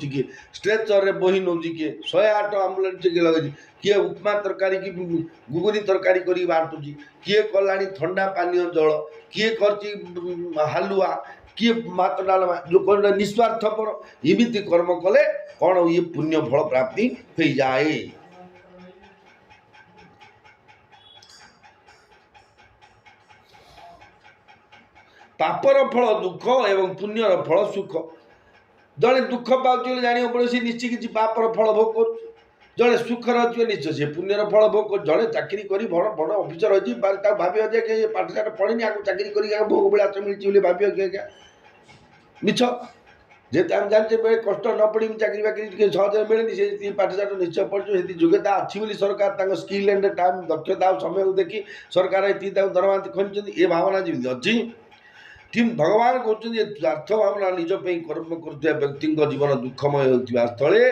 स्ट्रेचर रे बही नौ किए 108 आम्बुलांस लगे किए उपमा तरकारी की गुगुनी तरकारी कर बांटुची किए कला ठंडा पानीय जल किए कर हालुआ किए भात डालमा जो कर निस्वार्थपर इमिति कर्म कले कौन ये पुण्य फल प्राप्ति हो जाए। पापर फल दुख एवं पुण्यर फल सुख। जड़े दुख पाँच जाना पड़े सी निश्चय किसी पापर फल भोग कर जड़े सुखर अच्छे निश्चय से पुण्यर फल भोग कर जड़े चाकरी कर बड़ बड़ अफिसर अच्छी भाव जे पाठशाठ पढ़ी आपको चाकरी कर भोग विलास मिली भाव क्या मिछ जेते आम जानते कष्ट न पड़ी चाकरी बाकरी सहज मिले से पाठशाठ निश्चय पढ़े योग्यता अच्छी सरकार स्किल एंड टाइम दक्षता समय देखिए सरकार ये दरमा खंड ये भावना जमी अच्छी कि भगवान कहते स्वार्थ भावना निज कर्म कर व्यक्ति जीवन दुखमय होता स्थले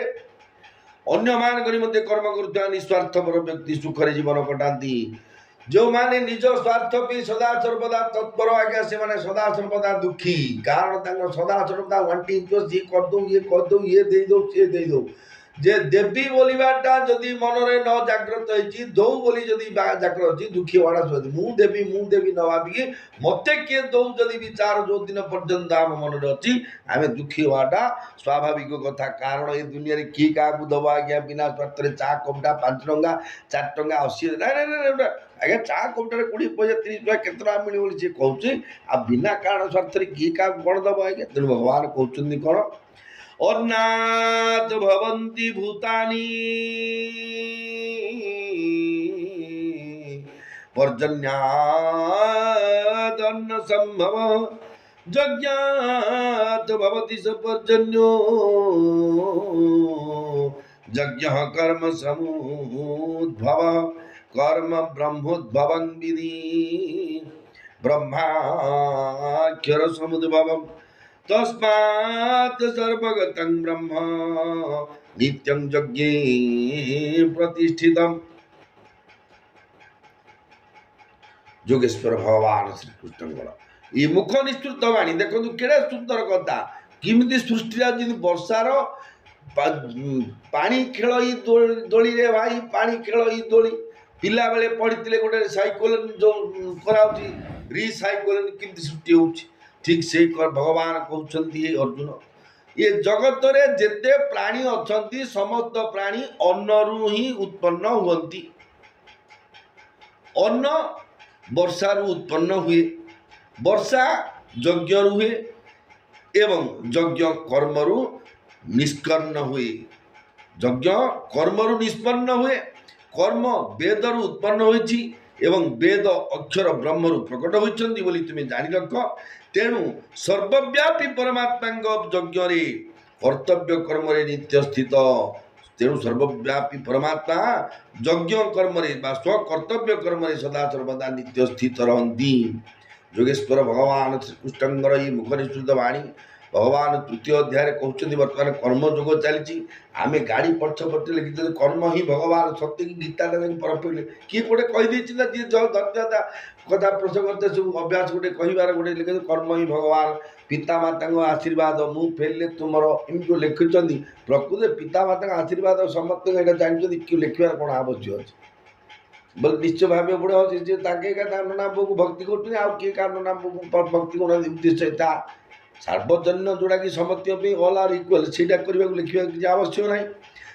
अन्य मान कर्म कर निस्वार्थपर व्यक्ति सुखरे जीवन कटाती। जो माने निज स्वार्थ पे सदा सर्वदा तत्पर आज्ञा से माने सदा सर्वदा दुखी कारण सदा सर्वदा वांटी सी करदो ये दे दो सी दे दो जे देवी बोलवाटा जदि मनरे न जागृत होती दौ बोली जदि जागृत होती दुखी वाड़ा मु देवी न भाविकी मत किए दौ जदि विचार जो दिन पर्यंत आम मन अच्छी आम दुखी हवाटा स्वाभाविक कथा कारण ये दुनिया किए क्या दब आज्ञा बिना स्वार्थ चा कपटा 5 टंका 4 टंका 80 ना आज्ञा चा कपटे 20 पैसा 30 टका केतना मिले सी कहूँ आ बिना कारण स्वार्थ किए क्या कौन दब आज्ञा तेणु भगवान कहते कौन अन्नात् भवन्ति भूतानि पर्जन्यात् अन्न संभव यज्ञात् भवति स पर्जन्यो यज्ञः कर्म समुद्भव कर्म ब्रह्मोद्भवं विधि ब्रह्माक्षर समुद्भवम् तस्मात् सर्वगतं ब्रह्म नित्यं यज्ञे प्रतिष्ठितम्। जोगेश्वर भगवान श्री कृष्ण ये मुख निस्तृत वाणी देखो केड़े सुंदर कथा किमिति सृष्टि जी वर्षार पानी खेल दोली रे भाई पानी खेल दोली पिला बेले पढ़ी गोटे साइकोलन जो कराउची रिसाइकोलन किमिति सृष्टि होउची ठीक से भगवान कहते अर्जुन ये जगत रे जेते प्राणी अछंती समस्त प्राणी अन्नरु ही उत्पन्न हुअंती। अन्न वर्षा रु उत्पन्न हुए वर्षा यज्ञ रु हुए एवं यज्ञ कर्मरु निष्कर्ण हुए यज्ञ कर्मरु निष्पन्न हुए कर्म वेद रु उत्पन्न होइछि ଏବଂ ବେଦ ଅକ୍ଷର ବ୍ରହ୍ମରୁ ପ୍ରକଟ ହୋଇଛନ୍ତି ବୋଲି ତୁମେ ଜାଣି ରଖ। ତେଣୁ ସର୍ବବ୍ୟାପୀ ପରମାତ୍ମାଙ୍କ ଯଜ୍ଞରେ କର୍ତ୍ତବ୍ୟ କର୍ମରେ ନିତ୍ୟ ସ୍ଥିତ। ତେଣୁ ସର୍ବବ୍ୟାପୀ ପରମାତ୍ମା ଯଜ୍ଞ କର୍ମରେ ବା ସ୍ୱକର୍ତ୍ତବ୍ୟ କର୍ମରେ ସଦା ସର୍ବଦା ନିତ୍ୟ ସ୍ଥିତ ରହନ୍ତି। ଯୋଗେଶ୍ୱର ଭଗବାନ ଶ୍ରୀକୃଷ୍ଣଙ୍କର ଏହି ମୁଖନିସୃତ ବାଣୀ ଭଗବାନ ତୃତୀୟ ଅଧ୍ୟାୟରେ କହୁଛନ୍ତି। ବର୍ତ୍ତମାନ କର୍ମଯୋଗ ଚାଲିଛି। ଆମେ ଗାଡ଼ି ପଛପଟେ ଲେଖିଛନ୍ତି କର୍ମ ହିଁ ଭଗବାନ। ସତ୍ୟକି ଗୀତାଟା ପରଫେକ୍ଟ କିଏ ଗୋଟେ କହିଦେଇଛି ନା, ଯିଏ ଧୈର୍ଯ୍ୟତା କଥା ପ୍ରସଙ୍ଗ ସବୁ ଅଭ୍ୟାସ ଗୋଟେ କହିବାର ଗୋଟେ ଲେଖିଛନ୍ତି କର୍ମ ହିଁ ଭଗବାନ। ପିତାମାତାଙ୍କ ଆଶୀର୍ବାଦ ମୁଁ ଫେରିଲେ ତୁମର, ଏମିତି ଲେଖୁଛନ୍ତି। ପ୍ରକୃତରେ ପିତାମାତାଙ୍କ ଆଶୀର୍ବାଦ ସମସ୍ତଙ୍କୁ ଏଇଟା ଜାଣିଛନ୍ତି, କି ଲେଖିବାର କ'ଣ ଆବଶ୍ୟକ ଅଛି ବୋଲେ ନିଶ୍ଚୟ ଭାବିବାକୁ ପଡ଼ିବ। ଯେ ତାଙ୍କେ ତାଙ୍କ ନାମକୁ ଭକ୍ତି କରୁଛନ୍ତି, ଆଉ କିଏ କାହାର ନାମକୁ ଭକ୍ତି କରୁନାହାନ୍ତି। ଉଦ୍ଦେଶ୍ୟ ତା ସାର୍ବଜନୀନ ଯୋଉଟାକି ସମସ୍ତଙ୍କ ପାଇଁ ଅଲ୍ ଆର୍ ଇକ୍ୱାଲ୍, ସେଇଟା କରିବାକୁ ଲେଖିବାକୁ କିଛି ଆବଶ୍ୟକ ନାହିଁ।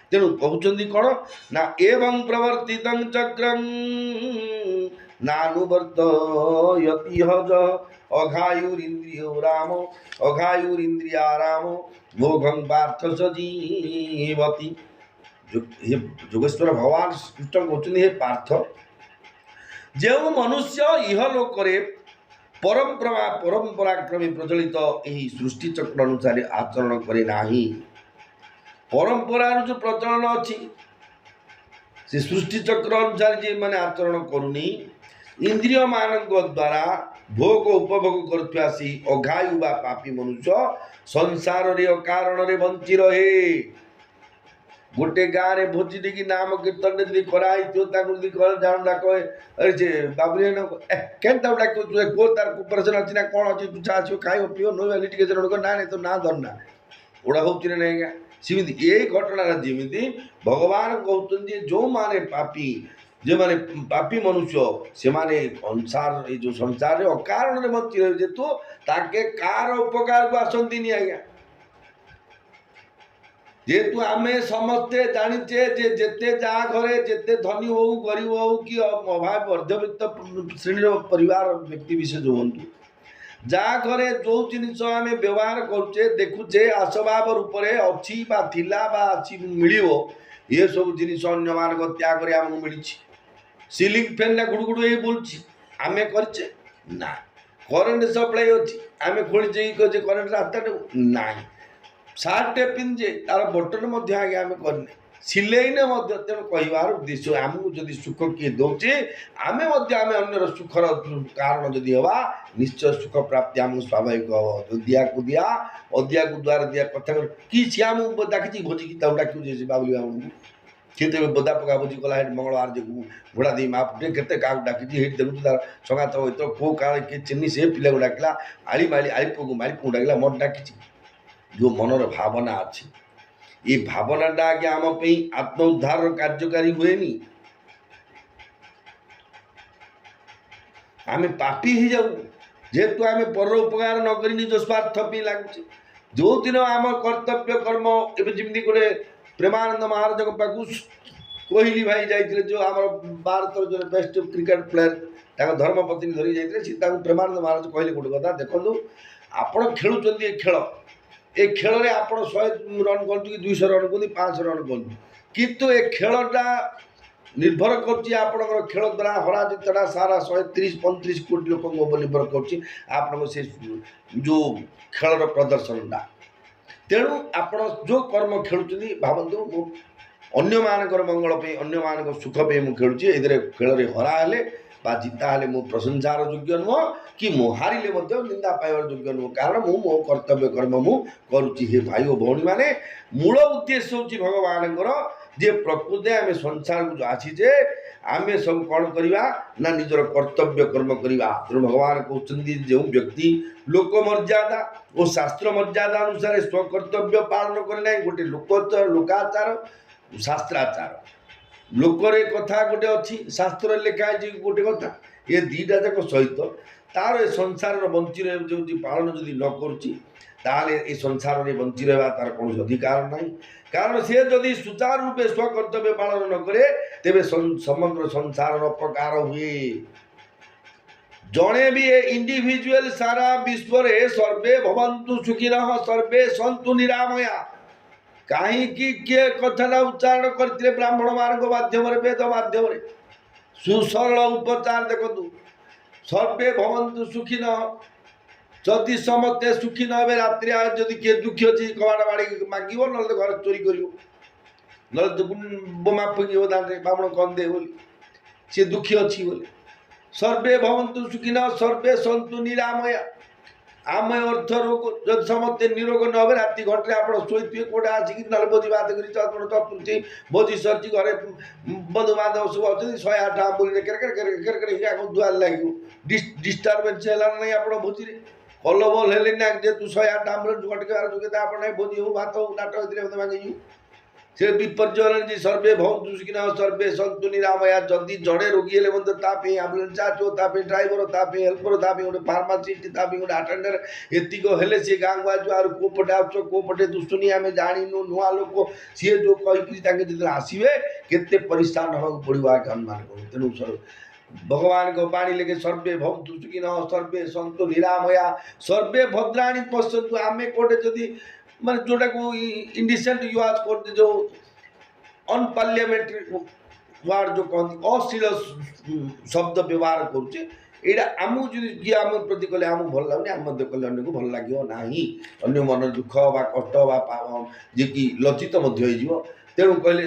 ତେଣୁ କହୁଛନ୍ତି କ'ଣ ନା ଏବଂ ପ୍ରବର୍ତ୍ତିତଂ ଚକ୍ରଂ ନାନୁବର୍ତ୍ତୟତି ହଜ ଅଘାୟୁରିନ୍ଦ୍ରିୟାରାମ ମୋଘଂ ପାର୍ଥ ସଜୀବତି। ଯୋଗେଶ୍ୱର ଭଗବାନ କୃଷ୍ଣ କହୁଛନ୍ତି ହେ ପାର୍ଥ, ଯେଉଁ ମନୁଷ୍ୟ ଇହଲୋକରେ ପରମ୍ପରାକ୍ରମେ ପ୍ରଚଳିତ ଏହି ସୃଷ୍ଟିଚକ୍ର ଅନୁସାରେ ଆଚରଣ କରେ ନାହିଁ। ପରମ୍ପରାର ଯେଉଁ ପ୍ରଚଳନ ଅଛି ସେ ସୃଷ୍ଟିଚକ୍ର ଅନୁସାରେ ଯେଉଁମାନେ ଆଚରଣ କରୁନି, ଇନ୍ଦ୍ରିୟମାନଙ୍କ ଦ୍ୱାରା ଭୋଗ ଉପଭୋଗ କରୁଥିବା ସେହି ଅଘାୟୁ ବା ପାପୀ ମନୁଷ୍ୟ ସଂସାରରେ ଅକାରଣରେ ବଞ୍ଚି ରହେ। ଗୋଟେ ଗାଁରେ ଭୋଜି ଦେଇକି ନାମ କୀର୍ତ୍ତନରେ ଯଦି କରାହେଇଥିବ, ତାଙ୍କୁ ଯଦି ଜାଣ ଡାକ ସେ ବାବୁଲି କେନ୍ତା ଡାକ କୋ ତାର ଅପରେସନ୍ ଅଛି ନା କ'ଣ ଅଛି, ତୁଛା ଆସିବ ଖାଇବ ପିଇବ ନୋଇବା ଟିକେ ନାଇଁ ତ ନାଁ ଧରନା ଓଡ଼ା ହେଉଛି ନା ନାଇଁ ଆଜ୍ଞା। ସେମିତି ଏଇ ଘଟଣାଟା ଯେମିତି ଭଗବାନ କହୁଛନ୍ତି ଯେ ଯେଉଁମାନେ ପାପୀ, ଯେଉଁମାନେ ପାପୀ ମନୁଷ୍ୟ ସେମାନେ ଏଇ ଯେଉଁ ସଂସାରରେ ଅକାରଣରେ ବଞ୍ଚି ରହିବେ, ଯେହେତୁ ତାଙ୍କେ କାହାର ଉପକାରକୁ ଆସନ୍ତିନି ଆଜ୍ଞା। ଯେହେତୁ ଆମେ ସମସ୍ତେ ଜାଣିଛେ ଯେ ଯେତେ ଯାହା ଘରେ ଯେତେ ଧନୀ ହଉ ଗରିବ ହଉ କି ଅଭାବ ମଧ୍ୟବିତ୍ତ ଶ୍ରେଣୀର ପରିବାର ବ୍ୟକ୍ତି ବିଶେଷ ହୁଅନ୍ତୁ, ଯାହା ଘରେ ଯେଉଁ ଜିନିଷ ଆମେ ବ୍ୟବହାର କରୁଛେ ଦେଖୁଛେ ଆସବାବ ରୂପରେ ଅଛି ବା ଥିଲା ବା ଅଛି ମିଳିବ, ଏସବୁ ଜିନିଷ ଅନ୍ୟମାନଙ୍କ ତ୍ୟାଗରେ ଆମକୁ ମିଳିଛି। ସିଲିଂ ଫ୍ୟାନ୍ଟା ଗୁଡ଼ୁଗୁଡ଼ୁ ହେଇ ବୁଲୁଛି, ଆମେ କରିଛେ ନା। କରେଣ୍ଟ ସପ୍ଲାଇ ଅଛି, ଆମେ ଖୋଳିଛେ କରିଛେ କରେଣ୍ଟ ରାସ୍ତାଟାକୁ ନାହିଁ। ସାର୍ଟଟେ ପିନ୍ଧେ ତାର ବଟନ ମଧ୍ୟ ଆଜ୍ଞା ଆମେ କରିନେ, ସିଲେଇନେ ମଧ୍ୟ। ତେଣୁ କହିବାର ଉଦ୍ଦେଶ୍ୟ ଆମକୁ ଯଦି ସୁଖ କିଏ ଦେଉଛି, ଆମେ ମଧ୍ୟ ଆମେ ଅନ୍ୟର ସୁଖର କାରଣ ଯଦି ହେବା, ନିଶ୍ଚୟ ସୁଖ ପ୍ରାପ୍ତି ଆମକୁ ସ୍ୱାଭାବିକ ହେବ। ଦିଆକୁ ଦିଆ ଅଦିଆକୁ ଦ୍ୱାର ଦିଆ କଥା କି ସିଏ ଆମକୁ ଡାକିଛି ଭୋଜିକି ତାକୁ ଡାକିଛି ବାବୁଲି ଆମକୁ କେତେ ବୋଦା ପକା ଭୋଜି କଲା ହେଠି ମଙ୍ଗଳବାର ଯୋଗୁଁ ଘୋଡ଼ା ଦେଇ ମା ପୁଟେ କେତେ କାହାକୁ ଡାକିଛି ହେଇଠି ଦେଖୁଛୁ ତାର ସଙ୍ଗାତ ହୋଇତ କେଉଁ କାଳେ କିଏ ଚିହ୍ନି ସେ ପିଲାକୁ ଡାକିଲା, ଆଳି ମାଳିପୁଅକୁ ଡାକିଲା, ମୋତେ ଡାକିଛି। ଯେଉଁ ମନର ଭାବନା ଅଛି, ଏ ଭାବନାଟା ଆଜ୍ଞା ଆମ ପାଇଁ ଆତ୍ମ ଉଦ୍ଧାରର କାର୍ଯ୍ୟକାରୀ ହୁଏନି। ଆମେ ପାପୀ ହେଇଯାଉ, ଯେହେତୁ ଆମେ ପର ଉପକାର ନ କରି ନିଜ ସ୍ୱାର୍ଥ ପାଇଁ ଲାଗୁଛି। ଯେଉଁଦିନ ଆମ କର୍ତ୍ତବ୍ୟ କର୍ମ, ଏବେ ଯେମିତି ଗୋଟେ ପ୍ରେମାନନ୍ଦ ମହାରାଜଙ୍କ ପାଖକୁ କୋହଲି ଭାଇ ଯାଇଥିଲେ, ଯେଉଁ ଆମର ଭାରତର ଜଣେ ବେଷ୍ଟ କ୍ରିକେଟ ପ୍ଲେୟାର, ତାଙ୍କ ଧର୍ମପତ୍ନୀ ଧରି ଯାଇଥିଲେ। ସେ ତାଙ୍କୁ ପ୍ରେମାନନ୍ଦ ମହାରାଜ କହିଲେ ଗୋଟେ କଥା, ଦେଖନ୍ତୁ ଆପଣ ଖେଳୁଛନ୍ତି ଏ ଖେଳ, ଏ ଖେଳରେ ଆପଣ 100 ରନ୍ କରନ୍ତୁ କି 200 ରନ୍ କରନ୍ତୁ, 500 ରନ୍ କରନ୍ତୁ, କିନ୍ତୁ ଏ ଖେଳଟା ନିର୍ଭର କରୁଛି ଆପଣଙ୍କର ଖେଳ ଦ୍ୱାରା ହରାଜିତଟା ସାରା 130-135 କୋଟି ଲୋକଙ୍କ ଉପରେ ନିର୍ଭର କରୁଛି ଆପଣଙ୍କ ସେ ଯେଉଁ ଖେଳର ପ୍ରଦର୍ଶନଟା। ତେଣୁ ଆପଣ ଯେଉଁ କର୍ମ ଖେଳୁଛନ୍ତି ଭାବନ୍ତୁ, ମୁଁ ଅନ୍ୟମାନଙ୍କର ମଙ୍ଗଳ ପାଇଁ, ଅନ୍ୟମାନଙ୍କ ସୁଖ ପାଇଁ ମୁଁ ଖେଳୁଛି। ଏଥିରେ ଖେଳରେ ହରା ହେଲେ ବା ଜିତା ହେଲେ ମୁଁ ପ୍ରଶଂସାର ଯୋଗ୍ୟ ନୁହଁ, କି ମୁଁ ହାରିଲେ ମଧ୍ୟ ନିନ୍ଦା ପାଇବାର ଯୋଗ୍ୟ ନୁହଁ, କାରଣ ମୁଁ ମୋ କର୍ତ୍ତବ୍ୟ କର୍ମ ମୁଁ କରୁଛି। ହେ ଭାଇ ଓ ଭଉଣୀମାନେ, ମୂଳ ଉଦ୍ଦେଶ୍ୟ ହେଉଛି ଭଗବାନଙ୍କର ଯେ ପ୍ରକୃତରେ ଆମେ ସଂସାରକୁ ଆସିଛେ, ଆମେ ସବୁ କ'ଣ କରିବା ନା ନିଜର କର୍ତ୍ତବ୍ୟ କର୍ମ କରିବା। ତେଣୁ ଭଗବାନ କହୁଛନ୍ତି ଯେଉଁ ବ୍ୟକ୍ତି ଲୋକ ମର୍ଯ୍ୟାଦା ଓ ଶାସ୍ତ୍ର ମର୍ଯ୍ୟାଦା ଅନୁସାରେ ସ୍ୱକର୍ତ୍ତବ୍ୟ ପାଳନ କରେ ନାହିଁ, ଗୋଟେ ଲୋକାଚାର ଶାସ୍ତ୍ରାଚାର, ଲୋକରେ କଥା ଗୋଟେ ଅଛି, ଶାସ୍ତ୍ରରେ ଲେଖା ହେଇଛି ଗୋଟେ କଥା, ଏ ଦୁଇଟା ଯାକ ସହିତ ତାର ଏ ସଂସାରର ବଞ୍ଚି ରହିବା ଯେଉଁ ପାଳନ ଯଦି ନ କରୁଛି, ତାହେଲେ ଏ ସଂସାରରେ ବଞ୍ଚି ରହିବା ତାର କୌଣସି ଅଧିକାର ନାହିଁ। କାରଣ ସେ ଯଦି ସୁଚାରୁ ରୂପେ ସ୍ୱକର୍ତ୍ତବ୍ୟ ପାଳନ ନ କରେ, ତେବେ ସମଗ୍ର ସଂସାରର ଅପକାର ହୁଏ। ଜଣେ ବି ଏ ଇଣ୍ଡିଭିଜୁଆଲ ସାରା ବିଶ୍ୱରେ ସର୍ବେ ଭବନ୍ତୁ ସୁଖିନଃ ସର୍ବେ ସନ୍ତୁ ନିରାମୟା, କାହିଁକି କିଏ କଥାଟା ଉଚ୍ଚାରଣ କରିଥିଲେ ବ୍ରାହ୍ମଣମାନଙ୍କ ମାଧ୍ୟମରେ, ବେଦ ମାଧ୍ୟମରେ, सुसरल उपचार देखु सर्वे भवन्तु सुखिन जदि समस्ते सुखी न हे रात्रि जदि किए दुखी अच्छी कबाड़ बाड़ी मागिब ना घर चोरी कर बोमा फुक दाँड़े बामण कन दे बोली सी दुखी अच्छी बोले सर्वे भवन्तु सुखिन सर्वे सन्तु निरामया आमय अर्थ रोग जब समस्ते निरोग न हो राति घटे आप शोथे कौटे आसिक ना भोजी भात कर भोजी सरची घरे बंधुबांधव सब अच्छे 108 आम्बुरी दुआर लगे डिस्टर्बेन्स है ना आप भोजी कलबल है ना जेहतु 108 आम्बुलेंस घटके जोगे आप भोजी हो भात हो नाटक मांगी से विपर्य सर्वे भवन्तु सुखिन सर्वे सन्तु निरामया जदि जड़े रोगी हेले तापी आम्बुलेंस चार्ज ड्राइवर तापी हेल्पर तापी गोटे फार्मासीस्ट तापी गोटे अटेंडर एतिक हेले सी गाँ को आज कोपटे आस कोपटे दुष्टुनी आम जाणु नुआ लोक सी जो कहीकि जो आसवे केते परेशान हवा पड़ो आगे अनुमान करूँ तेणु भगवान को बाणी लेके सर्वे भवन्तु सुखिन सर्वे सन्तु निरामया सर्वे भद्राणी पश्यन्तु आम कोटे जदि माने जोटा को इंडिसेंट यूज करते जो अनपार्लियामेंट्री वार्ड जो कहती अश्लील शब्द व्यवहार करुचे यहाँ आमको जो किए आम प्रति कले आमको भल लगुनि आम कले अन्य को भल लगे ना अन्य मन दुख बा कष्ट जी कि लज्जित तेणु कहले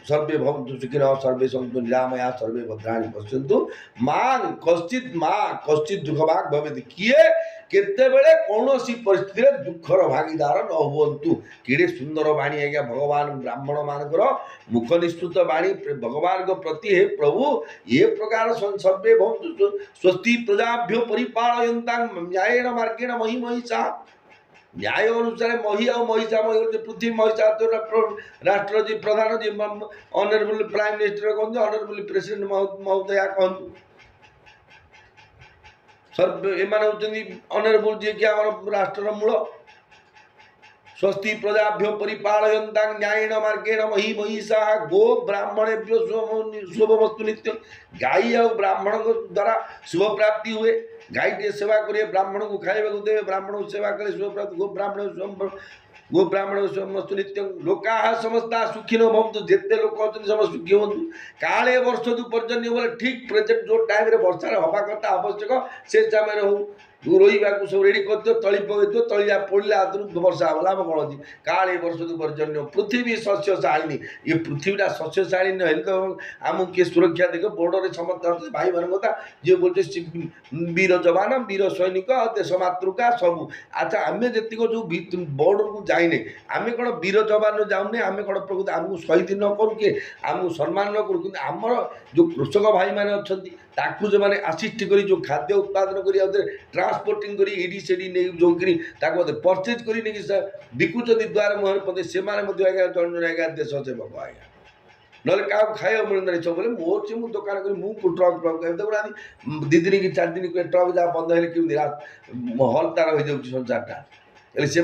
सर्वे भवन्तु सुखिन सर्वे सन्तु निरामया सर्वे भद्राणि पश्यन्तु मां कश्चित् दुख भाग भवेत् किए केतेबेले कौनसी परिस्थिति दुखर भागीदार न हुवन्तु केड़े सुंदर वाणी आज्ञा भगवान ब्राह्मण मानकर मुख निस्तृत वाणी भगवान को प्रति हे प्रभु ये प्रकार सर्वे भवन्तु स्वस्ति प्रजाभ्यो परिपालयन्तां न्यायेन मार्गेण मही महिषा न्याय अनुसार मही और महिषा पृथ्वी महिषा राष्ट्र जी प्रधान जी ऑनरेबल प्राइम मिनिस्टर कहते ऑनरेबल प्रेसिडेंट महोदया कहतु सर्व एमाने होचंदी ऑनरेबल जी कि आम राष्ट्र मूल स्वस्ति प्रजाभ्यो परिपालयन्तां न्यायेन मार्गेण मही महिषा गो ब्राह्मणेभ्यो शुभमस्तु नित्य गाई और ब्राह्मण द्वारा शुभ प्राप्ति हुए गाई के सेवा करिए ब्राह्मण को खाइबा को देवे ब्राह्मण को सेवा करे शुभ प्राप्ति गो ब्राह्मण शुभमस्तु नित्य लोका समस्ता सुखिनो भवन्तु जेते लोक अछन सब सुखी होंतु काले वर्ष दु पर्जन्य बोले ठीक प्रेजेंट जो टाइम रे वर्षा रे हवा कथा आवश्यक से समय रे हो रोईवा को सब रेडी कर तली पकड़ तलिया पड़ा हाथ वर्षा होला कौन अच्छी काले वर्ष पर्जन्य पृथ्वी शस्यशालिनी ये पृथ्वीटा शस्यशालिनी हेल्ले तो आमको किए सुरक्षा देख बॉर्डर समस्त भाई मान कथा जी बोलते वीर जवान वीर सैनिक देश मातृका सब अच्छा आम जी जो बॉर्डर को जाइने आम कौन वीर जवान जाऊने आम कौन प्रकृत आमको शहीद न करूँ किए आमको सम्मान न करूँ कि आमर जो कृषक भाई मैंने अच्छा जो मैंने आसिस्ट कर जो खाद्य उत्पादन कर ट्रांसपोर्टिंग करी इडी सेडी नहीं जो परचेज कर बिकुच द्वार मुहर पदे से आज्ञा जन जन आज्ञा देश सेवक आज्ञा ना क्या खाया मिलना सब बोले मोर से मुझे दुकान करी ट्रक ट्रक दी दिन कि 4 दिन ट्रक जहाँ बंद है कि हल तार हो जाऊँ संसारटा से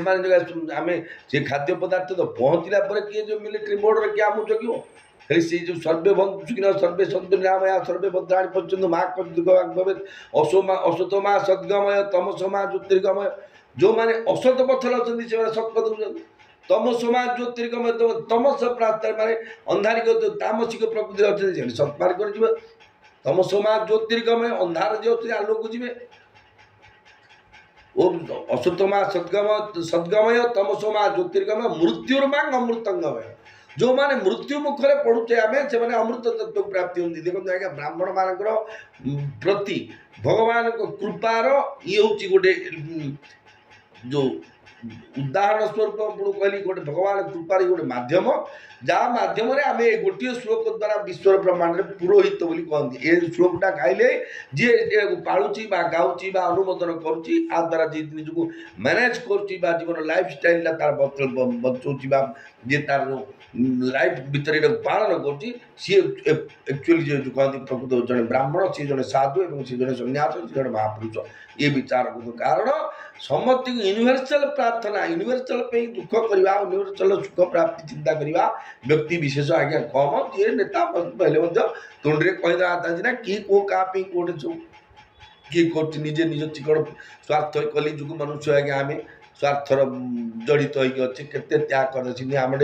आम से खाद्य पदार्थ तो पहुँचला किए जो मिलिट्री बॉर्डर क्या आम जगिव हेल्ले से जो सर्वे भवन्तु सुखिन सर्वे सन्तु निरामया सर्वे भद्राणि पश्यन्तु मा कश्चित् दुःख भाग् भवेत् असतोमा सद्गमय तमसोमा ज्योतिर्गमय जो मैंने असत पथर अच्छा से सत्पथ होती तमसोमा ज्योतिर्गमय तमस प्राप्त माने अंधारिक तामसिक प्रकृति अच्छे सत्मार्ग कर तमसोमा ज्योतिर्गमय अंधार जी अच्छे आलोक जी असतोमा सद्गमय तमसोमा ज्योतिर्गमय मृत्युर्मांग अमृतंगमय जो माने मृत्यु मुखरे पड़ुचे आम से अमृत तत्व प्राप्ति होती देखो आज्ञा ब्राह्मण मानकर प्रति भगवान कृपार ये हूँ गोटे जो उदाहरण स्वरूप कहली गोटे भगवान कृपार गोटे माध्यम जहाँ माध्यम आम गोटे श्लोक द्वारा विश्व ब्रह्मांड में पुरोहित बोली कहते ये श्लोकटा गाइले जी पालुची गाँची अनुमोदन करुच्ची आ द्वारा जी निजक मैनेज करुच्ची जीवन लाइफ स्टाइल तार बचाऊँच जी तार लाइफ भितर पालन करी एक्चुअली जो कहते प्रकृत जड़े ब्राह्मण सी जड़े साधु और सी जड़े सन्यास सी जड़े महापुरुष ये विचार कारण समस्त यूनिवर्सल प्रार्थना यूनिवर्सल दुख करवा यूनिवर्सल सुख प्राप्ति चिंता करवा व्यक्ति विशेष आज्ञा कम जी नेता पहले तुंडे कहीदे ना किए कौ क्या कौटे सब किए करजे निज चिकड़ स्वार्थ कली जुग मनुष्य आज्ञा आम स्वार्थर जड़ित होते त्याग कर आम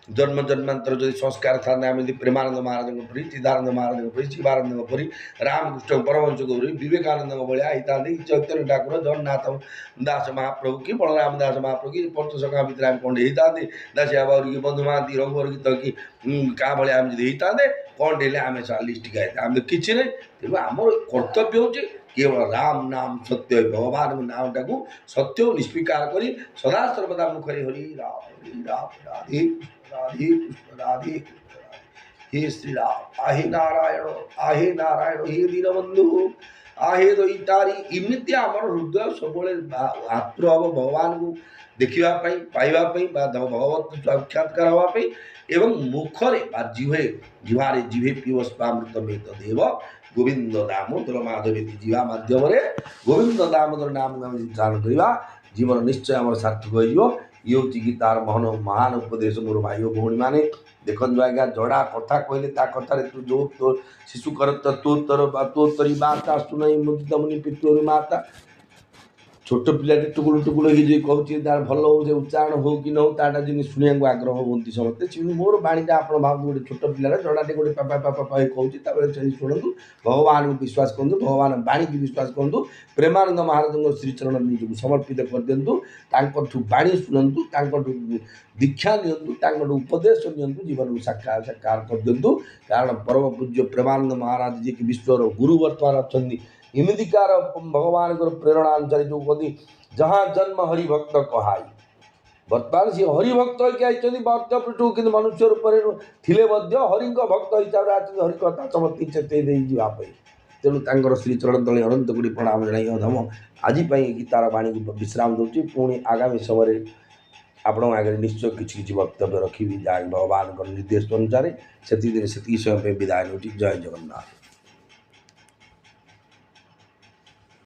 जन्म जन्मांतर जो संस्कार था आम प्रेमानंद महाराज परी चिदानंद महाराज परी शिवानंद परी रामकृष्ण परमहंस परी विवेकानंद भाया होता चैतन्य ठाकुर जगन्नाथ दास महाप्रभु कि बलराम दास महाप्रभु कि पंचसखा भितर आम कौन होता दासिया बाबू की बंधु महांती रघुवर गीत कि क्या भाया आम होता कौन हेल्ले आम लिस्ट गाए आम तो किसी ना तेणु आम कर्तव्य हो केवल राम नाम सत्य भगवान नाम टाक सत्य निष्पिकार कर सदा सर्वदा मुखरे हरि राम राधे राधे कृष्ण राधे कृष्ण हे श्री राम आहे नारायण हे दीनबंधु आहे दईतारी इमिति आम हृदय सब आतुर हम भगवान को देखापी पाइबापी भगवत साक्षात्कार हाँपाई एवं मुखरे जिहे जिहारे जिभे पीवस्वामृत मेत देव गोविंद दामोदर माधव जीवा मध्यम गोविंद दामोदर नाम उच्चारण करवा जीवन निश्चय आम सार्थक हो ये हूँ गीतार महन महान उपदेश मोर भाई भौणी मैंने देखो आज्ञा जड़ा कथा कहले कथार तू जो तो शिशु कर तोरी माता सुनई मुदित मुनि पितुरी माता छोट पिलाटे टुकुल टुकुल कहूँ तार भल हो उच्चारण हो कि न हो ताटा जिन शुणा आग्रह हमें समस्ते मोर बाणीटा आप भाव गोटे छोट पिलाटा जड़ाटे गोटे पापा पापा कहूँ शुणु भगवान को विश्वास करूँ भगवान बाणी की विश्वास करूँ प्रेमानंद महाराज श्रीचरण निजक समर्पित कर दिंतु बाणी शुणु दीक्षा नियंतु उपदेश नियंतु जीवन को साकार साकार कर दिंतु कारण परम पूज्य प्रेमानंद महाराज जी की विश्वर गुरु वर्तमान अच्छा इमितिकार भगवान को प्रेरणा अनुसार जो कहती जहाँ जन्म हरिभक्त कहाई बर्तमान सी हरिभक्त होती वर्त पृष्ठ कि मनुष्य रूप थे हरि भक्त हिसाब से हरि कथा समस्ती चेतई जावाई तेणु श्रीचरण तले अनंत गुड़ी प्रणाम जन अधम आज गीतार बाणी को विश्राम दूसरी पुणी आगामी समय आपण आगे निश्चय किसी वक्तव्य रखी जहाँ भगवान निर्देश अनुसार से समय विदाय नौ जय जगन्नाथ।